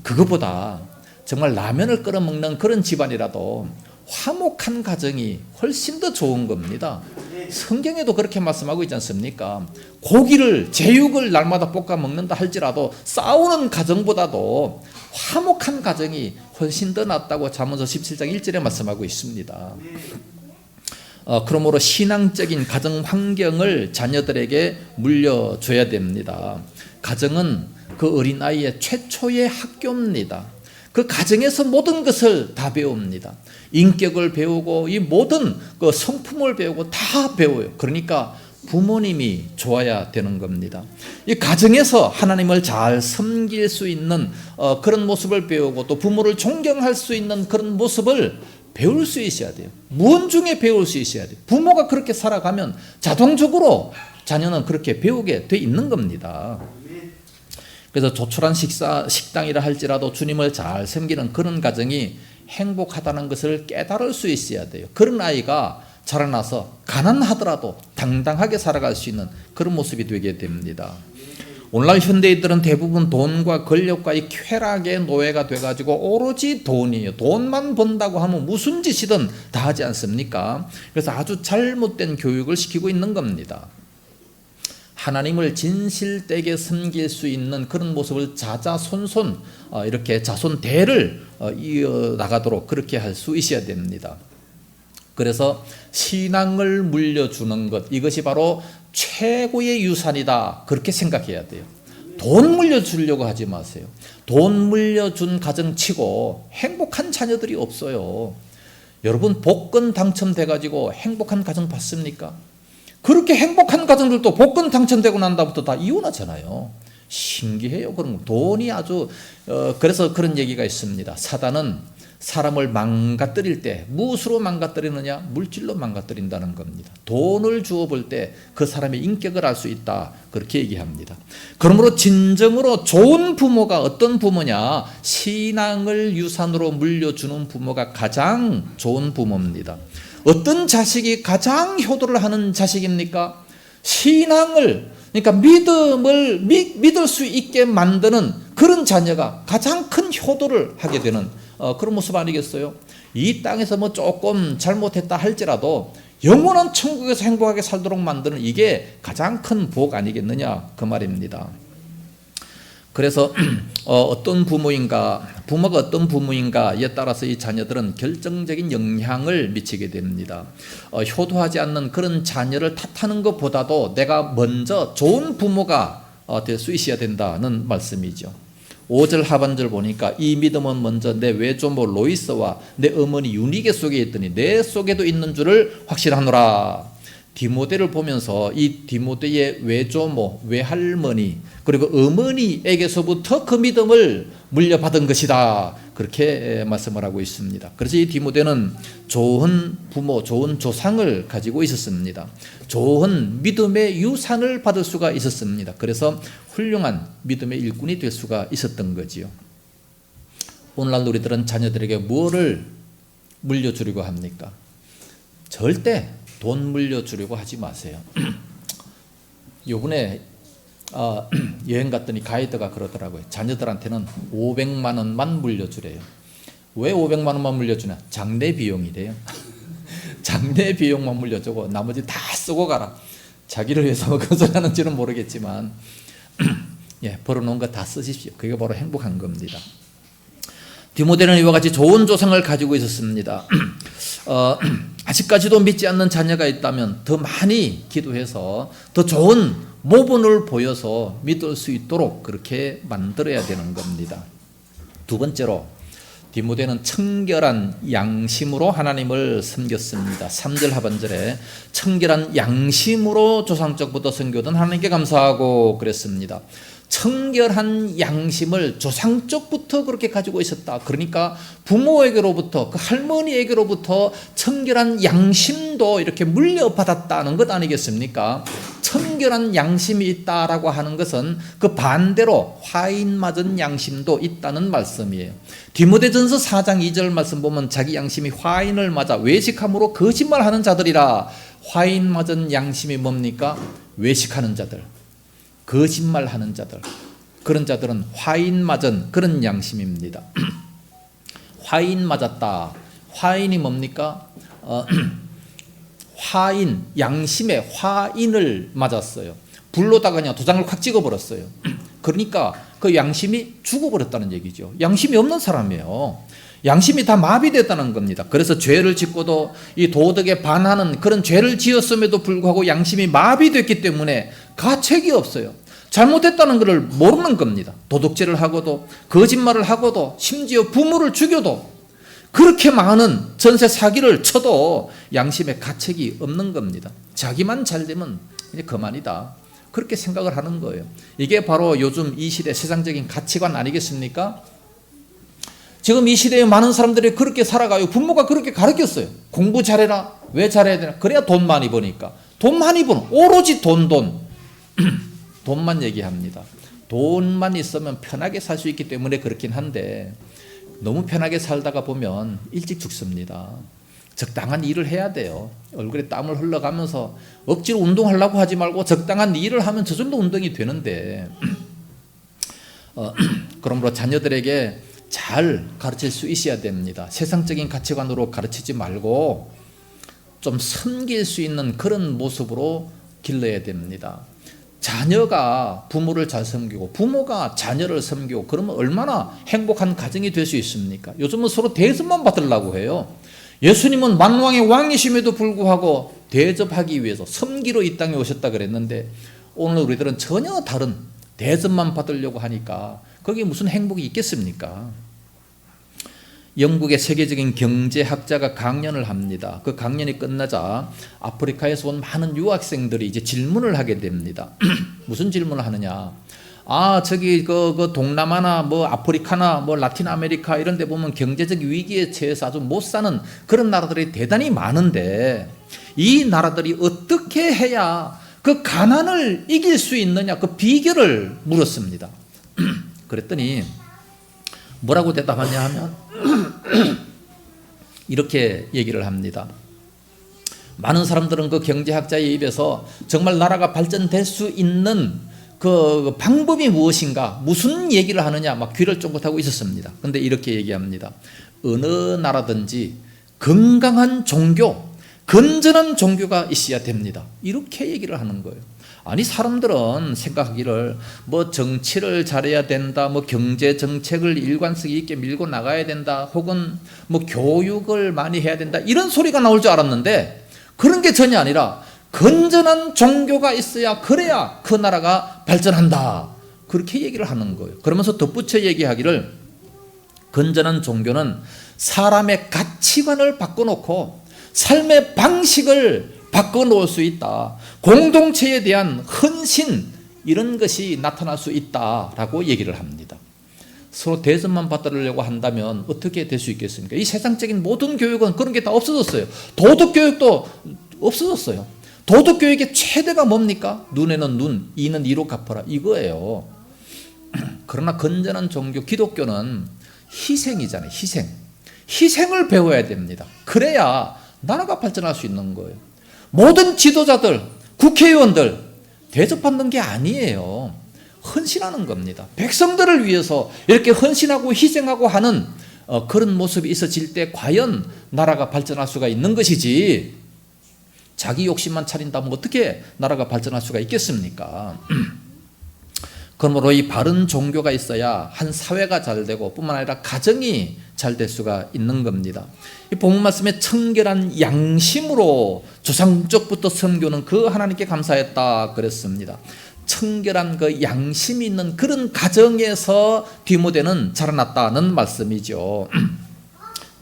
그것보다 정말 라면을 끓여 먹는 그런 집안이라도 화목한 가정이 훨씬 더 좋은 겁니다. 성경에도 그렇게 말씀하고 있지 않습니까? 고기를 제육을 날마다 볶아 먹는다 할지라도 싸우는 가정보다도 화목한 가정이 훨씬 더 낫다고 잠언서 17장 1절에 말씀하고 있습니다. 그러므로 신앙적인 가정 환경을 자녀들에게 물려줘야 됩니다. 가정은 그 어린아이의 최초의 학교입니다. 그 가정에서 모든 것을 다 배웁니다. 인격을 배우고 이 모든 그 성품을 배우고 다 배워요. 그러니까 부모님이 좋아야 되는 겁니다. 이 가정에서 하나님을 잘 섬길 수 있는 그런 모습을 배우고 또 부모를 존경할 수 있는 그런 모습을 배울 수 있어야 돼요. 무언 중에 배울 수 있어야 돼요. 부모가 그렇게 살아가면 자동적으로 자녀는 그렇게 배우게 돼 있는 겁니다. 그래서 조촐한 식당이라 할지라도 주님을 잘 섬기는 그런 가정이 행복하다는 것을 깨달을 수 있어야 돼요. 그런 아이가 자라나서 가난하더라도 당당하게 살아갈 수 있는 그런 모습이 되게 됩니다. 오늘날 현대인들은 대부분 돈과 권력과의 쾌락의 노예가 돼가지고 오로지 돈이에요. 돈만 번다고 하면 무슨 짓이든 다 하지 않습니까? 그래서 아주 잘못된 교육을 시키고 있는 겁니다. 하나님을 진실되게 섬길 수 있는 그런 모습을 자자손손 이렇게 자손대를 이어나가도록 그렇게 할 수 있어야 됩니다. 그래서 신앙을 물려주는 것, 이것이 바로 최고의 유산이다, 그렇게 생각해야 돼요. 돈 물려주려고 하지 마세요. 돈 물려준 가정치고 행복한 자녀들이 없어요. 여러분 복권 당첨돼가지고 행복한 가정 봤습니까? 그렇게 행복한 가정들도 복권 당첨되고 난 다음부터 다 이혼하잖아요. 신기해요. 그런 돈이 아주 그래서 그런 얘기가 있습니다. 사단은 사람을 망가뜨릴 때 무엇으로 망가뜨리느냐? 물질로 망가뜨린다는 겁니다. 돈을 주어 볼 때 그 사람의 인격을 알 수 있다, 그렇게 얘기합니다. 그러므로 진정으로 좋은 부모가 어떤 부모냐? 신앙을 유산으로 물려주는 부모가 가장 좋은 부모입니다. 어떤 자식이 가장 효도를 하는 자식입니까? 신앙을, 그러니까 믿음을 믿을 수 있게 만드는 그런 자녀가 가장 큰 효도를 하게 되는 그런 모습 아니겠어요? 이 땅에서 뭐 조금 잘못했다 할지라도 영원한 천국에서 행복하게 살도록 만드는 이게 가장 큰 복 아니겠느냐, 그 말입니다. 그래서 어떤 부모가 어떤 부모인가에 따라서 이 자녀들은 결정적인 영향을 미치게 됩니다. 효도하지 않는 그런 자녀를 탓하는 것보다도 내가 먼저 좋은 부모가 될 수 있어야 된다는 말씀이죠. 5절 하반절 보니까 이 믿음은 먼저 내 외조모 로이스와 내 어머니 유니게 속에 있더니 내 속에도 있는 줄을 확실하노라. 디모데를 보면서 이 디모데의 외조모, 외할머니 그리고 어머니에게서부터 그 믿음을 물려받은 것이다, 그렇게 말씀을 하고 있습니다. 그래서 이 디모데는 좋은 부모, 좋은 조상을 가지고 있었습니다. 좋은 믿음의 유산을 받을 수가 있었습니다. 그래서 훌륭한 믿음의 일꾼이 될 수가 있었던 거지요. 오늘날 우리들은 자녀들에게 무엇을 물려주려고 합니까? 절대 돈 물려주려고 하지 마세요. 요번에 여행 갔더니 가이드가 그러더라고요. 자녀들한테는 500만 원만 물려주래요. 왜 500만 원만 물려주냐? 장례 비용이래요. 장례 비용만 물려주고 나머지 다 쓰고 가라. 자기를 위해서 그것을 하는지는 모르겠지만 예, 벌어놓은 거 다 쓰십시오. 그게 바로 행복한 겁니다. 디모데는 이와 같이 좋은 조상을 가지고 있었습니다. 아직까지도 믿지 않는 자녀가 있다면 더 많이 기도해서 더 좋은 모본을 보여서 믿을 수 있도록 그렇게 만들어야 되는 겁니다. 두 번째로 디모데는 청결한 양심으로 하나님을 섬겼습니다. 3절 하반절에 청결한 양심으로 조상적부터 섬겨던 하나님께 감사하고 그랬습니다. 청결한 양심을 조상적부터 그렇게 가지고 있었다. 그러니까 부모에게로부터, 그 할머니에게로부터 청결한 양심도 이렇게 물려받았다는 것 아니겠습니까? 청결한 양심이 있다라고 하는 것은 그 반대로 화인 맞은 양심도 있다는 말씀이에요. 디모데전서 4장 2절 말씀 보면 자기 양심이 화인을 맞아 외식함으로 거짓말하는 자들이라. 화인 맞은 양심이 뭡니까? 외식하는 자들, 거짓말하는 자들, 그런 자들은 화인 맞은 그런 양심입니다. 화인 맞았다. 화인이 뭡니까? 화인, 양심의 화인을 맞았어요. 불로다가 그냥 도장을 확 찍어버렸어요. 그러니까 그 양심이 죽어버렸다는 얘기죠. 양심이 없는 사람이에요. 양심이 다 마비됐다는 겁니다. 그래서 죄를 짓고도 이 도덕에 반하는 그런 죄를 지었음에도 불구하고 양심이 마비됐기 때문에 가책이 없어요. 잘못했다는 것을 모르는 겁니다. 도둑질을 하고도, 거짓말을 하고도, 심지어 부모를 죽여도, 그렇게 많은 전세 사기를 쳐도 양심에 가책이 없는 겁니다. 자기만 잘 되면 이제 그만이다, 그렇게 생각을 하는 거예요. 이게 바로 요즘 이 시대 세상적인 가치관 아니겠습니까? 지금 이 시대에 많은 사람들이 그렇게 살아가요. 부모가 그렇게 가르쳤어요. 공부 잘해라. 왜 잘해야 되나? 그래야 돈 많이 버니까. 돈 많이 버는, 오로지 돈. 돈만 얘기합니다. 돈만 있으면 편하게 살 수 있기 때문에 그렇긴 한데 너무 편하게 살다가 보면 일찍 죽습니다. 적당한 일을 해야 돼요. 얼굴에 땀을 흘러가면서 억지로 운동하려고 하지 말고 적당한 일을 하면 저 정도 운동이 되는데 그러므로 자녀들에게 잘 가르칠 수 있어야 됩니다. 세상적인 가치관으로 가르치지 말고 좀 섬길 수 있는 그런 모습으로 길러야 됩니다. 자녀가 부모를 잘 섬기고 부모가 자녀를 섬기고 그러면 얼마나 행복한 가정이 될 수 있습니까? 요즘은 서로 대접만 받으려고 해요. 예수님은 만왕의 왕이심에도 불구하고 대접하기 위해서 섬기러 이 땅에 오셨다 그랬는데 오늘 우리들은 전혀 다른 대접만 받으려고 하니까 거기에 무슨 행복이 있겠습니까? 영국의 세계적인 경제학자가 강연을 합니다. 그 강연이 끝나자 아프리카에서 온 많은 유학생들이 이제 질문을 하게 됩니다. 무슨 질문을 하느냐? 저기 그 동남아나 뭐 아프리카나 뭐 라틴 아메리카 이런 데 보면 경제적 위기에 처해서 아주 못 사는 그런 나라들이 대단히 많은데 이 나라들이 어떻게 해야 그 가난을 이길 수 있느냐 그 비결을 물었습니다. 그랬더니 뭐라고 대답하냐 하면 이렇게 얘기를 합니다. 많은 사람들은 그 경제학자의 입에서 정말 나라가 발전될 수 있는 그 방법이 무엇인가 무슨 얘기를 하느냐 막 귀를 쫑긋하고 있었습니다. 그런데 이렇게 얘기합니다. 어느 나라든지 건강한 종교, 건전한 종교가 있어야 됩니다. 이렇게 얘기를 하는 거예요. 아니 사람들은 생각하기를 뭐 정치를 잘해야 된다, 뭐 경제 정책을 일관성 있게 밀고 나가야 된다, 혹은 뭐 교육을 많이 해야 된다 이런 소리가 나올 줄 알았는데 그런 게 전혀 아니라 건전한 종교가 있어야 그래야 그 나라가 발전한다 그렇게 얘기를 하는 거예요. 그러면서 덧붙여 얘기하기를 건전한 종교는 사람의 가치관을 바꿔놓고 삶의 방식을 바꿔놓을 수 있다. 공동체에 대한 헌신 이런 것이 나타날 수 있다라고 얘기를 합니다. 서로 대접만 받으려고 한다면 어떻게 될 수 있겠습니까? 이 세상적인 모든 교육은 그런 게 다 없어졌어요. 도덕교육도 없어졌어요. 도덕교육의 최대가 뭡니까? 눈에는 눈, 이는 이로 갚아라 이거예요. 그러나 건전한 종교 기독교는 희생이잖아요. 희생을 배워야 됩니다. 그래야 나라가 발전할 수 있는 거예요. 모든 지도자들, 국회의원들 대접받는 게 아니에요. 헌신하는 겁니다. 백성들을 위해서 이렇게 헌신하고 희생하고 하는 그런 모습이 있어질 때 과연 나라가 발전할 수가 있는 것이지 자기 욕심만 차린다면 어떻게 나라가 발전할 수가 있겠습니까? 그러므로 이 바른 종교가 있어야 한 사회가 잘 되고 뿐만 아니라 가정이 잘 될 수가 있는 겁니다. 이 본문 말씀에 청결한 양심으로 조상적부터 섬기는 그 하나님께 감사했다 그랬습니다. 청결한 그 양심이 있는 그런 가정에서 디모데는 자라났다는 말씀이죠.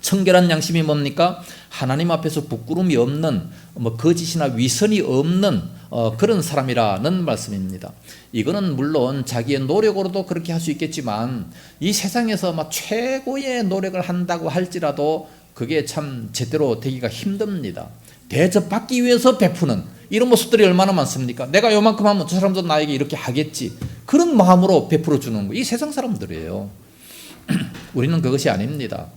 청결한 양심이 뭡니까? 하나님 앞에서 부끄러움이 없는 뭐 거짓이나 위선이 없는 그런 사람이라는 말씀입니다. 이거는 물론 자기의 노력으로도 그렇게 할 수 있겠지만 이 세상에서 막 최고의 노력을 한다고 할지라도 그게 참 제대로 되기가 힘듭니다. 대접받기 위해서 베푸는 이런 모습들이 얼마나 많습니까? 내가 요만큼 하면 저 사람도 나에게 이렇게 하겠지. 그런 마음으로 베풀어 주는 거. 이 세상 사람들이에요. 우리는 그것이 아닙니다.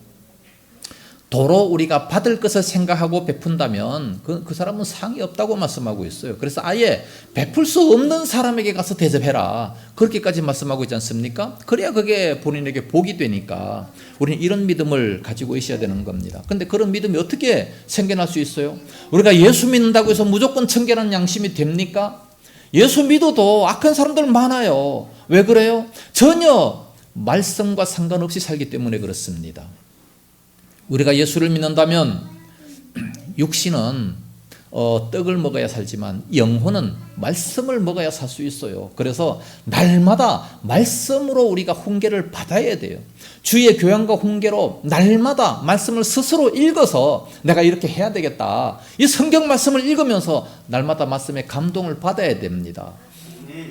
도로 우리가 받을 것을 생각하고 베푼다면 그 사람은 상이 없다고 말씀하고 있어요. 그래서 아예 베풀 수 없는 사람에게 가서 대접해라. 그렇게까지 말씀하고 있지 않습니까? 그래야 그게 본인에게 복이 되니까 우리는 이런 믿음을 가지고 있어야 되는 겁니다. 그런데 그런 믿음이 어떻게 생겨날 수 있어요? 우리가 예수 믿는다고 해서 무조건 청결한 양심이 됩니까? 예수 믿어도 악한 사람들 많아요. 왜 그래요? 전혀 말씀과 상관없이 살기 때문에 그렇습니다. 우리가 예수를 믿는다면 육신은 떡을 먹어야 살지만 영혼은 말씀을 먹어야 살 수 있어요. 그래서 날마다 말씀으로 우리가 훈계를 받아야 돼요. 주의 교양과 훈계로 날마다 말씀을 스스로 읽어서 내가 이렇게 해야 되겠다. 이 성경 말씀을 읽으면서 날마다 말씀에 감동을 받아야 됩니다.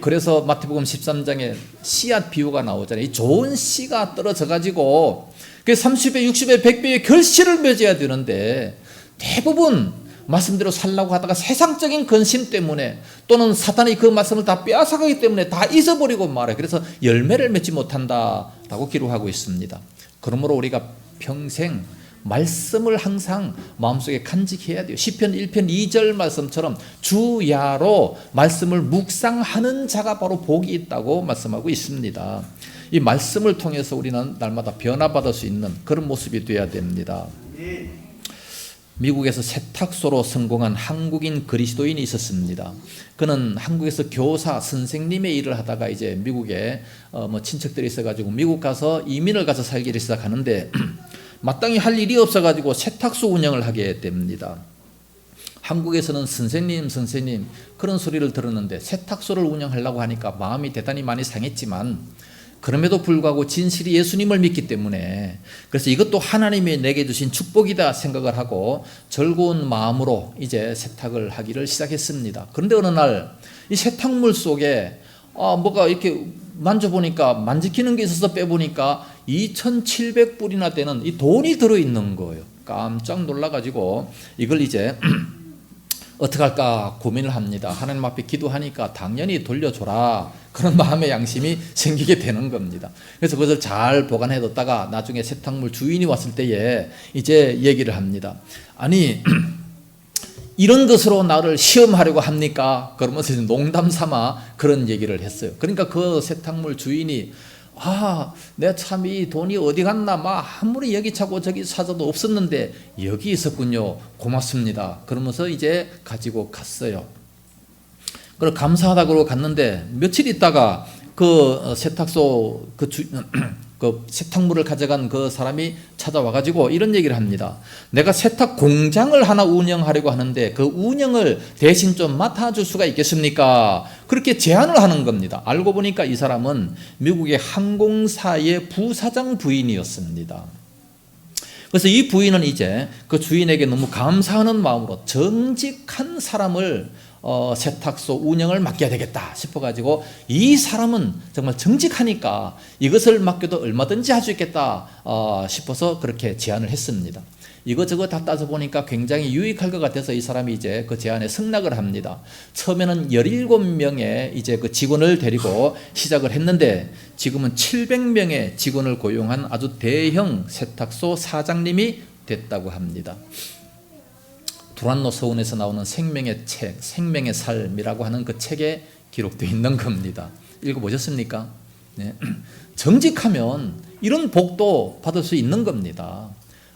그래서 마태복음 13장에 씨앗 비유가 나오잖아요. 이 좋은 씨가 떨어져 가지고 그 30배, 60배, 100배의 결실을 맺어야 되는데 대부분 말씀대로 살라고 하다가 세상적인 근심 때문에 또는 사탄이 그 말씀을 다 빼앗아가기 때문에 다 잊어버리고 말아요. 그래서 열매를 맺지 못한다라고 기록하고 있습니다. 그러므로 우리가 평생 말씀을 항상 마음속에 간직해야 돼요. 시편 1편 2절 말씀처럼 주야로 말씀을 묵상하는 자가 바로 복이 있다고 말씀하고 있습니다. 이 말씀을 통해서 우리는 날마다 변화받을 수 있는 그런 모습이 되어야 됩니다. 미국에서 세탁소로 성공한 한국인 그리스도인이 있었습니다. 그는 한국에서 교사, 선생님의 일을 하다가 이제 미국에 친척들이 있어가지고 미국 가서 이민을 가서 살기를 시작하는데 마땅히 할 일이 없어가지고 세탁소 운영을 하게 됩니다. 한국에서는 선생님 그런 소리를 들었는데 세탁소를 운영하려고 하니까 마음이 대단히 많이 상했지만 그럼에도 불구하고 진실이 예수님을 믿기 때문에 그래서 이것도 하나님이 내게 주신 축복이다 생각을 하고 즐거운 마음으로 이제 세탁을 하기를 시작했습니다. 그런데 어느 날 이 세탁물 속에 뭐가 이렇게 만져보니까 만지키는 게 있어서 빼보니까 2,700불이나 되는 이 돈이 들어있는 거예요. 깜짝 놀라가지고 이걸 이제 어떻게 할까 고민을 합니다. 하나님 앞에 기도하니까 당연히 돌려줘라 그런 마음의 양심이 생기게 되는 겁니다. 그래서 그것을 잘 보관해뒀다가 나중에 세탁물 주인이 왔을 때에 이제 얘기를 합니다. 아니 이런 것으로 나를 시험하려고 합니까? 그러면서 농담 삼아 그런 얘기를 했어요. 그러니까 그 세탁물 주인이 내가 참 이 돈이 어디 갔나 아무리 여기 차고 저기 찾아도 없었는데 여기 있었군요. 고맙습니다. 그러면서 이제 가지고 갔어요. 그리고 감사하다고 갔는데 며칠 있다가 그 세탁소 그 세탁물을 가져간 그 사람이 찾아와가지고 이런 얘기를 합니다. 내가 세탁 공장을 하나 운영하려고 하는데 그 운영을 대신 좀 맡아줄 수가 있겠습니까? 그렇게 제안을 하는 겁니다. 알고 보니까 이 사람은 미국의 항공사의 부사장 부인이었습니다. 그래서 이 부인은 이제 그 주인에게 너무 감사하는 마음으로 정직한 사람을 세탁소 운영을 맡겨야 되겠다 싶어가지고 이 사람은 정말 정직하니까 이것을 맡겨도 얼마든지 할 수 있겠다 싶어서 그렇게 제안을 했습니다. 이것저것 다 따져보니까 굉장히 유익할 것 같아서 이 사람이 이제 그 제안에 승낙을 합니다. 처음에는 17명의 이제 그 직원을 데리고 시작을 했는데 지금은 700명의 직원을 고용한 아주 대형 세탁소 사장님이 됐다고 합니다. 두란노 서원에서 나오는 생명의 책, 생명의 삶이라고 하는 그 책에 기록되어 있는 겁니다. 읽어보셨습니까? 네. 정직하면 이런 복도 받을 수 있는 겁니다.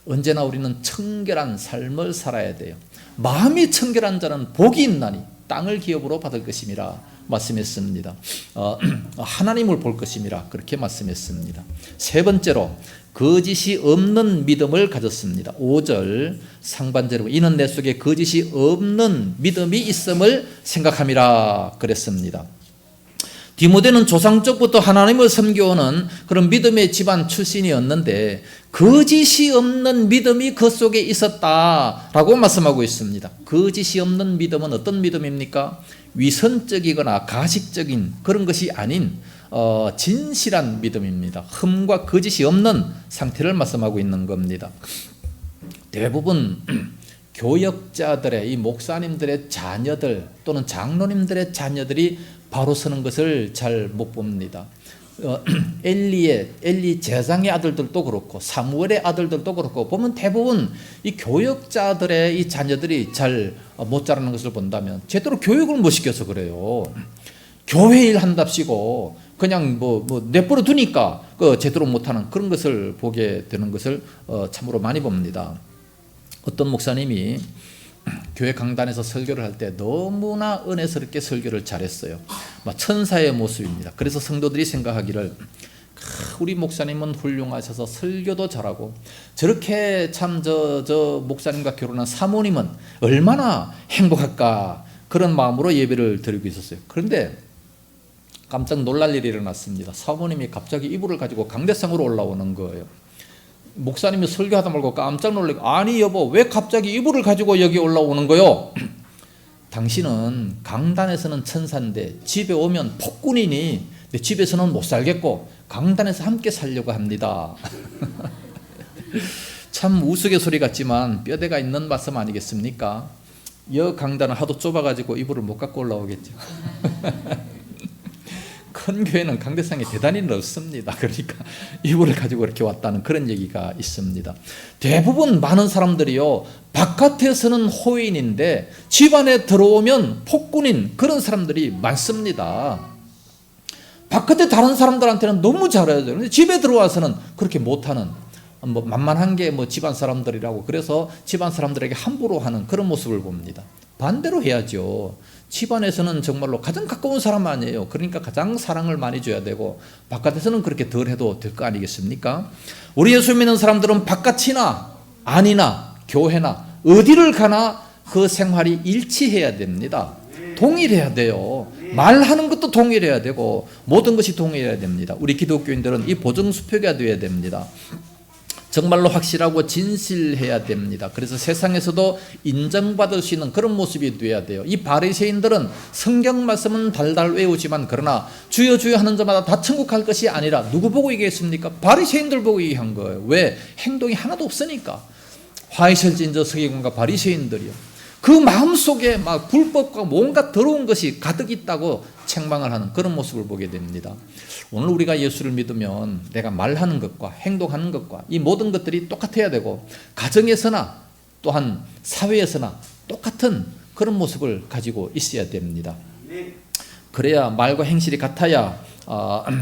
언제나 우리는 청결한 삶을 살아야 돼요. 마음이 청결한 자는 복이 있나니 땅을 기업으로 받을 것임이라 말씀했습니다. 하나님을 볼 것임이라 그렇게 말씀했습니다. 세 번째로 거짓이 없는 믿음을 가졌습니다. 5절 상반절로 이는 내 속에 거짓이 없는 믿음이 있음을 생각함이라 그랬습니다. 디모데는 조상적부터 하나님을 섬겨오는 그런 믿음의 집안 출신이었는데 거짓이 없는 믿음이 그 속에 있었다라고 말씀하고 있습니다. 거짓이 없는 믿음은 어떤 믿음입니까? 위선적이거나 가식적인 그런 것이 아닌 진실한 믿음입니다. 흠과 거짓이 없는 상태를 말씀하고 있는 겁니다. 대부분 교역자들의 이 목사님들의 자녀들 또는 장로님들의 자녀들이 바로 서는 것을 잘 못 봅니다. 엘리 제사장의 아들들도 그렇고 사무엘의 아들들도 그렇고 보면 대부분 이 교역자들의 이 자녀들이 잘 못 자라는 것을 본다면 제대로 교육을 못 시켜서 그래요. 교회 일 한답시고 그냥 내버려 두니까 제대로 못하는 그런 것을 보게 되는 것을 참으로 많이 봅니다. 어떤 목사님이 교회 강단에서 설교를 할 때 너무나 은혜스럽게 설교를 잘했어요. 천사의 모습입니다. 그래서 성도들이 생각하기를 우리 목사님은 훌륭하셔서 설교도 잘하고 저렇게 참 저 목사님과 결혼한 사모님은 얼마나 행복할까 그런 마음으로 예배를 드리고 있었어요. 그런데 깜짝 놀랄 일이 일어났습니다. 사모님이 갑자기 이불을 가지고 강대상으로 올라오는 거예요. 목사님이 설교하다 말고 깜짝 놀래고 아니 여보 왜 갑자기 이불을 가지고 여기 올라오는 거요? 당신은 강단에서는 천사인데 집에 오면 폭군이니 내 집에서는 못 살겠고 강단에서 함께 살려고 합니다. 참 우스갯소리 같지만 뼈대가 있는 말씀 아니겠습니까? 여 강단은 하도 좁아가지고 이불을 못 갖고 올라오겠죠. 큰 교회는 강대상이 대단히 넓습니다. 그러니까 이불을 가지고 이렇게 왔다는 그런 얘기가 있습니다. 대부분 많은 사람들이요, 바깥에서는 호인인데 집 안에 들어오면 폭군인 그런 사람들이 많습니다. 바깥에 다른 사람들한테는 너무 잘해야 돼요. 근데 집에 들어와서는 그렇게 못하는, 만만한 게 집안 사람들이라고 그래서 집안 사람들에게 함부로 하는 그런 모습을 봅니다. 반대로 해야죠. 집안에서는 정말로 가장 가까운 사람 아니에요. 그러니까 가장 사랑을 많이 줘야 되고 바깥에서는 그렇게 덜 해도 될 거 아니겠습니까? 우리 예수 믿는 사람들은 바깥이나 안이나 교회나 어디를 가나 그 생활이 일치해야 됩니다. 동일해야 돼요. 말하는 것도 동일해야 되고 모든 것이 동일해야 됩니다. 우리 기독교인들은 이 보증수표가 되어야 됩니다. 정말로 확실하고 진실해야 됩니다. 그래서 세상에서도 인정받을 수 있는 그런 모습이 되어야 돼요. 이 바리새인들은 성경 말씀은 달달 외우지만 그러나 주여 주여 하는 자마다 다 천국 갈 것이 아니라 누구 보고 얘기했습니까? 바리새인들 보고 얘기한 거예요. 왜? 행동이 하나도 없으니까. 화이설진저 서기관과 바리새인들이요. 그 마음속에 막 불법과 뭔가 더러운 것이 가득 있다고 책망을 하는 그런 모습을 보게 됩니다. 오늘 우리가 예수를 믿으면 내가 말하는 것과 행동하는 것과 이 모든 것들이 똑같아야 되고 가정에서나 또한 사회에서나 똑같은 그런 모습을 가지고 있어야 됩니다. 그래야 말과 행실이 같아야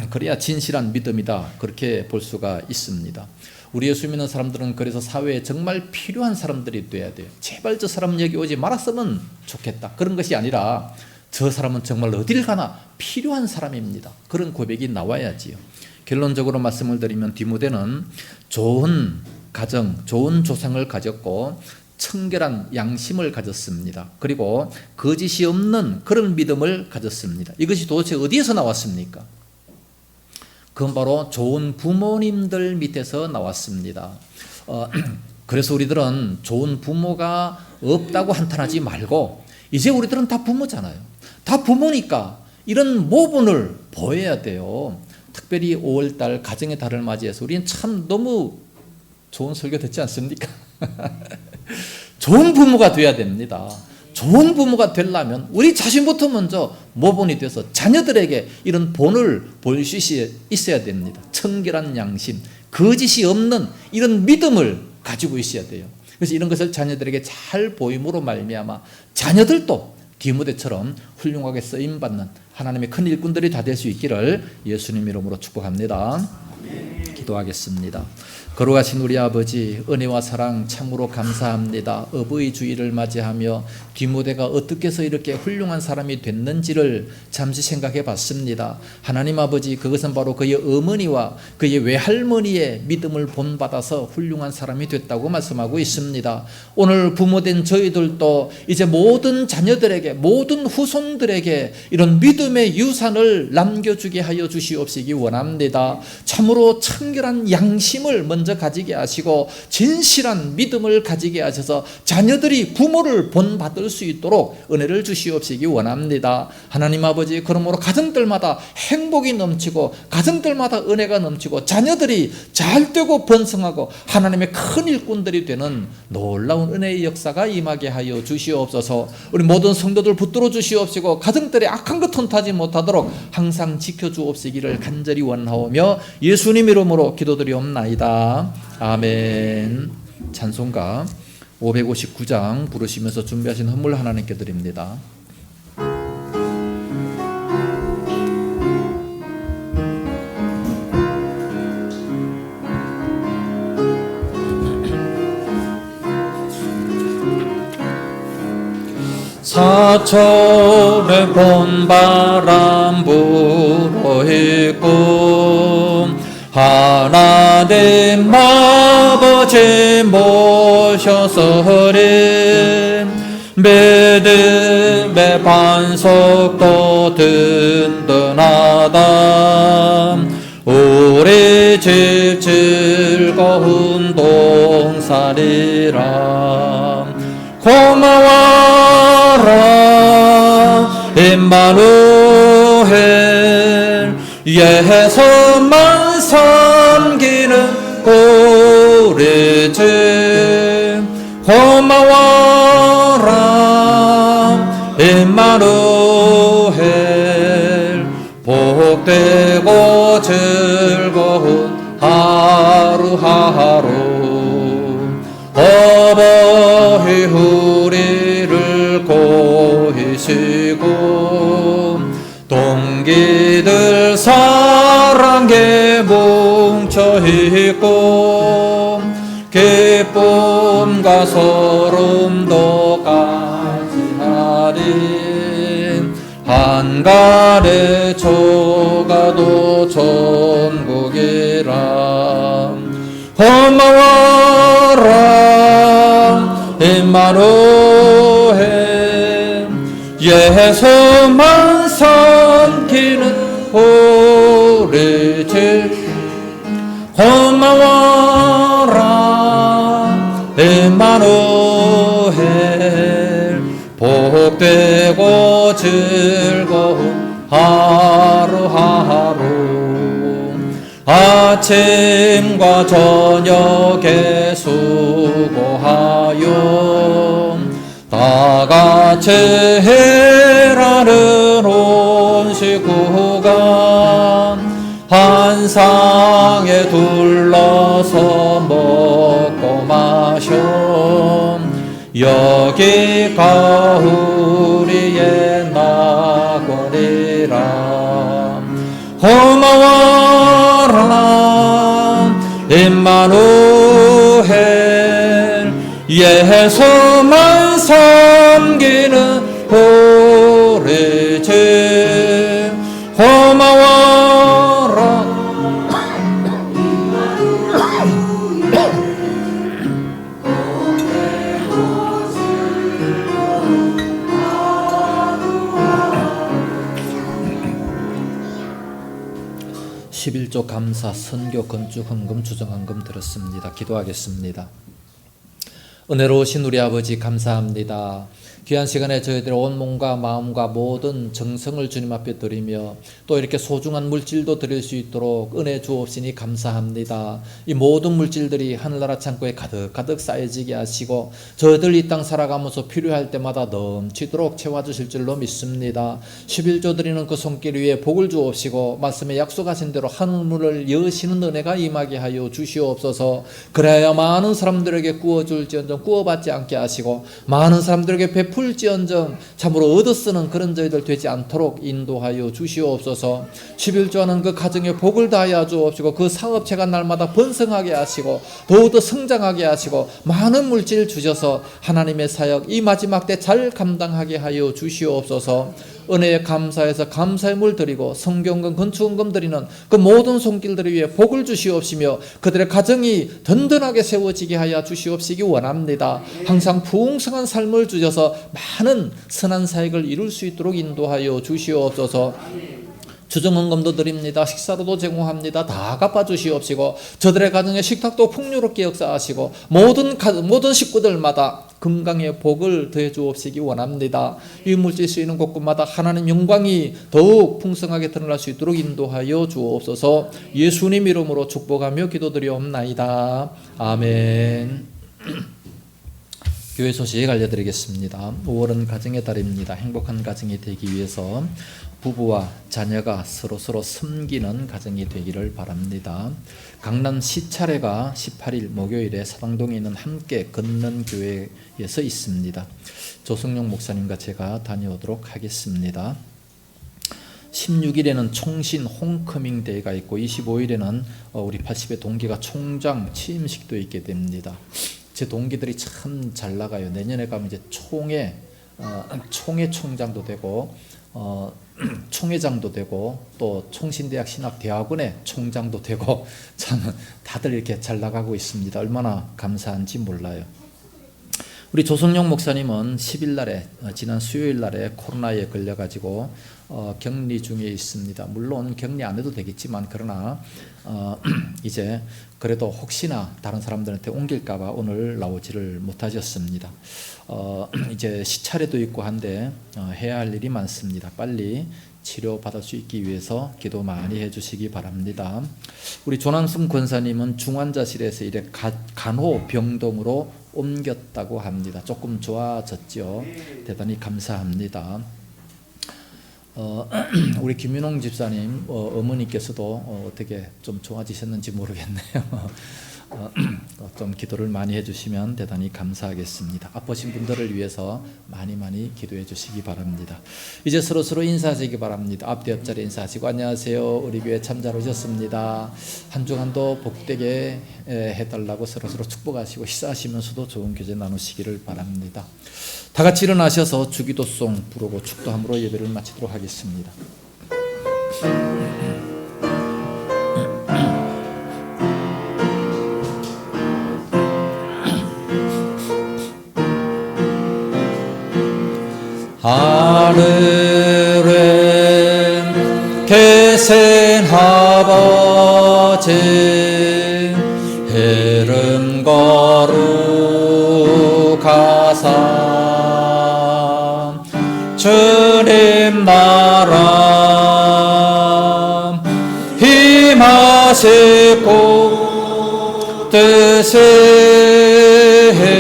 그래야 진실한 믿음이다, 그렇게 볼 수가 있습니다. 우리 예수 믿는 사람들은 그래서 사회에 정말 필요한 사람들이 돼야 돼요. 제발 저 사람 여기 오지 말았으면 좋겠다, 그런 것이 아니라 저 사람은 정말 어딜 가나 필요한 사람입니다. 그런 고백이 나와야지요. 결론적으로 말씀을 드리면 디모데는 좋은 가정, 좋은 조상을 가졌고 청결한 양심을 가졌습니다. 그리고 거짓이 없는 그런 믿음을 가졌습니다. 이것이 도대체 어디에서 나왔습니까? 그건 바로 좋은 부모님들 밑에서 나왔습니다. 그래서 우리들은 좋은 부모가 없다고 한탄하지 말고 이제 우리들은 다 부모잖아요. 다 부모니까 이런 모본을 보여야 돼요. 특별히 5월달 가정의 달을 맞이해서 우리는 참 너무 좋은 설교 듣지 않습니까? 좋은 부모가 돼야 됩니다. 좋은 부모가 되려면 우리 자신부터 먼저 모본이 돼서 자녀들에게 이런 본을 보일 수 있어야 됩니다. 청결한 양심, 거짓이 없는 이런 믿음을 가지고 있어야 돼요. 그래서 이런 것을 자녀들에게 잘 보임으로 말미암아 자녀들도 디모데처럼 훌륭하게 쓰임받는 하나님의 큰 일꾼들이 다 될 수 있기를 예수님 이름으로 축복합니다. 기도하겠습니다. 거룩하신 우리 아버지, 은혜와 사랑 참으로 감사합니다. 어버이 주일을 맞이하며 디모데가 어떻게 해서 이렇게 훌륭한 사람이 됐는지를 잠시 생각해 봤습니다. 하나님 아버지, 그것은 바로 그의 어머니와 그의 외할머니의 믿음을 본받아서 훌륭한 사람이 됐다고 말씀하고 있습니다. 오늘 부모된 저희들도 이제 모든 자녀들에게, 모든 후손들에게 이런 믿음의 유산을 남겨주게 하여 주시옵시기 원합니다. 참으로 청결한 양심을 먼저 가지게 하시고 진실한 믿음을 가지게 하셔서 자녀들이 부모를 본받을 수 있도록 은혜를 주시옵시기 원합니다. 하나님 아버지, 그러므로 가정들마다 행복이 넘치고 가정들마다 은혜가 넘치고 자녀들이 잘되고 번성하고 하나님의 큰 일꾼들이 되는 놀라운 은혜의 역사가 임하게 하여 주시옵소서. 우리 모든 성도들 붙들어 주시옵시고 가정들의 악한 것 吞타지 못하도록 항상 지켜주옵시기를 간절히 원하오며 예수님 이름으로 기도드리옵나이다. 아멘. 찬송가 559장 부르시면서 준비하신 헌물 하나님께 드립니다. 사철의 봄바람 불어있고 하나님 아버지 모셔서리 믿음의 반석도 든든하다. 우리 집 즐거운 동산이라. 고마워라 임마누엘, 예수만 섬기는 우리 주 고마워라 임마누엘 복되고 즐거운 하루하루 어버이 우리를 고이시고 동기들 사랑에 뭉쳐있고 기쁨과 소름도 같이하리 한간에 조가도 천국이라 고마워라 임마누엘 예수만 섬기는 우리 주 고마워라 임마누엘 복되고 즐거운 하루하루 아침과 저녁에 수고하여 다같이 일하는 온 식구가 한 상에 둘러서 먹고 마셔 여기가 우리의 낙원이라 고마워라 임마누엘 예수만 섬기는 우리 주 고마워라 11조 감사 선교 건축 헌금 주정 헌금 드렸습니다. 기도하겠습니다. 은혜로우신 우리 아버지 감사합니다. 귀한 시간에 저희들의 온 몸과 마음과 모든 정성을 주님 앞에 드리며 또 이렇게 소중한 물질도 드릴 수 있도록 은혜 주옵시니 감사합니다. 이 모든 물질들이 하늘나라 창고에 가득가득 쌓여지게 하시고 저희들 이 땅 살아가면서 필요할 때마다 넘치도록 채워주실 줄로 믿습니다. 11조 드리는 그 손길 위에 복을 주옵시고 말씀에 약속하신 대로 하늘문을 여시는 은혜가 임하게 하여 주시옵소서. 그래야 많은 사람들에게 구워줄지언정 구워받지 않게 하시고 많은 사람들에게 베풀지언정 참으로 얻어쓰는 그런 저희들 되지 않도록 인도하여 주시옵소서. 11조하는 그 가정에 복을 다하여 주옵시고 그 사업체가 날마다 번성하게 하시고 더욱더 성장하게 하시고 많은 물질 주셔서 하나님의 사역 이 마지막 때 잘 감당하게 하여 주시옵소서. 은혜에 감사해서 감사의 물 드리고 성경금 건축헌금 드리는 그 모든 손길들을 위해 복을 주시옵시며 그들의 가정이 든든하게 세워지게 하여 주시옵시기 원합니다. 항상 풍성한 삶을 주셔서 많은 선한 사역을 이룰 수 있도록 인도하여 주시옵소서. 주정헌금도 드립니다. 식사로도 제공합니다. 다 갚아주시옵시고 저들의 가정의 식탁도 풍요롭게 역사하시고 모든 식구들마다 건강의 복을 더해 주옵시기 원합니다. 이 물질 쓰이는 곳곳마다 하나님 영광이 더욱 풍성하게 드러날 수 있도록 인도하여 주옵소서. 예수님 이름으로 축복하며 기도드리옵나이다. 아멘. 교회 소식 알려드리겠습니다. 5월은 가정의 달입니다. 행복한 가정이 되기 위해서 부부와 자녀가 서로서로 섬기는 가정이 되기를 바랍니다. 강남 시차례가 18일 목요일에 사당동에 있는 함께 걷는 교회에서 있습니다. 조성용 목사님과 제가 다녀오도록 하겠습니다. 16일에는 총신 홈커밍 데이가 있고 25일에는 우리 80의 동기가 총장 취임식도 있게 됩니다. 제 동기들이 참 잘 나가요. 내년에 가면 이제 총회 총장도 되고 총회장도 되고 또 총신대학 신학대학원의 총장도 되고 참 다들 이렇게 잘 나가고 있습니다. 얼마나 감사한지 몰라요. 우리 조성용 목사님은 10일 날에 지난 수요일 날에 코로나에 걸려가지고 격리 중에 있습니다. 물론 격리 안 해도 되겠지만 그러나 이제 그래도 혹시나 다른 사람들한테 옮길까봐 오늘 나오지를 못하셨습니다. 이제 시차례도 있고 한데 해야 할 일이 많습니다. 빨리 치료받을 수 있기 위해서 기도 많이 해주시기 바랍니다. 우리 조남순 권사님은 중환자실에서 이래 간호병동으로 옮겼다고 합니다. 조금 좋아졌죠. 대단히 감사합니다. 우리 김윤홍 집사님 어머니께서도 어떻게 좀 좋아지셨는지 모르겠네요. 좀 기도를 많이 해주시면 대단히 감사하겠습니다. 아프신 분들을 위해서 많이 기도해 주시기 바랍니다. 이제 서로 인사하시기 바랍니다. 앞뒤 옆자리 인사하시고 안녕하세요. 우리 교회 참자로 오셨습니다. 한 주간도 복되게 해달라고 서로 축복하시고 식사하시면서도 좋은 교제 나누시기를 바랍니다. 다 같이 일어나셔서 주기도송 부르고 축도함으로 예배를 마치도록 하겠습니다. 하늘엔 계신 아버지 이름 거룩하사 주님 나라 임하시고 뜻이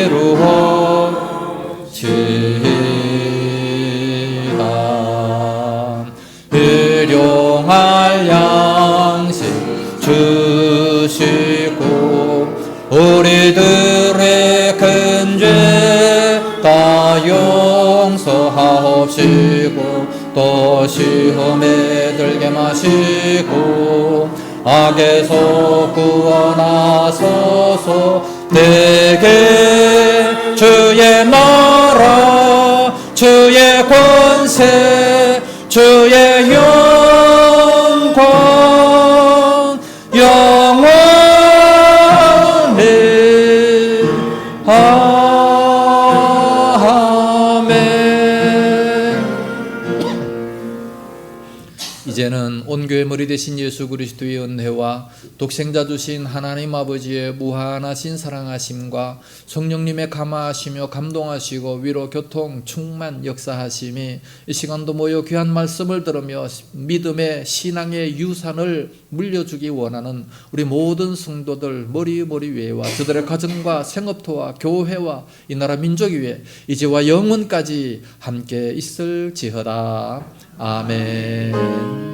이루어지이다. 일용할 양식 주시고 우리들의 큰 죄 다 용서하옵시고 또 시험에 들게 마시고 악에서 구원하소서. 내게 주의 나라 주의 권세 주의 영광 영원히 이제는 온 교회 머리 되신 예수 그리스도의 은혜와 독생자 주신 하나님 아버지의 무한하신 사랑하심과 성령님의 감화하시며 감동하시고 위로 교통 충만 역사하심이 이 시간도 모여 귀한 말씀을 들으며 믿음의 신앙의 유산을 물려주기 원하는 우리 모든 성도들 머리 위에와 그들의 가정과 생업토와 교회와 이 나라 민족 위에 이제와 영원까지 함께 있을지어다. 아멘.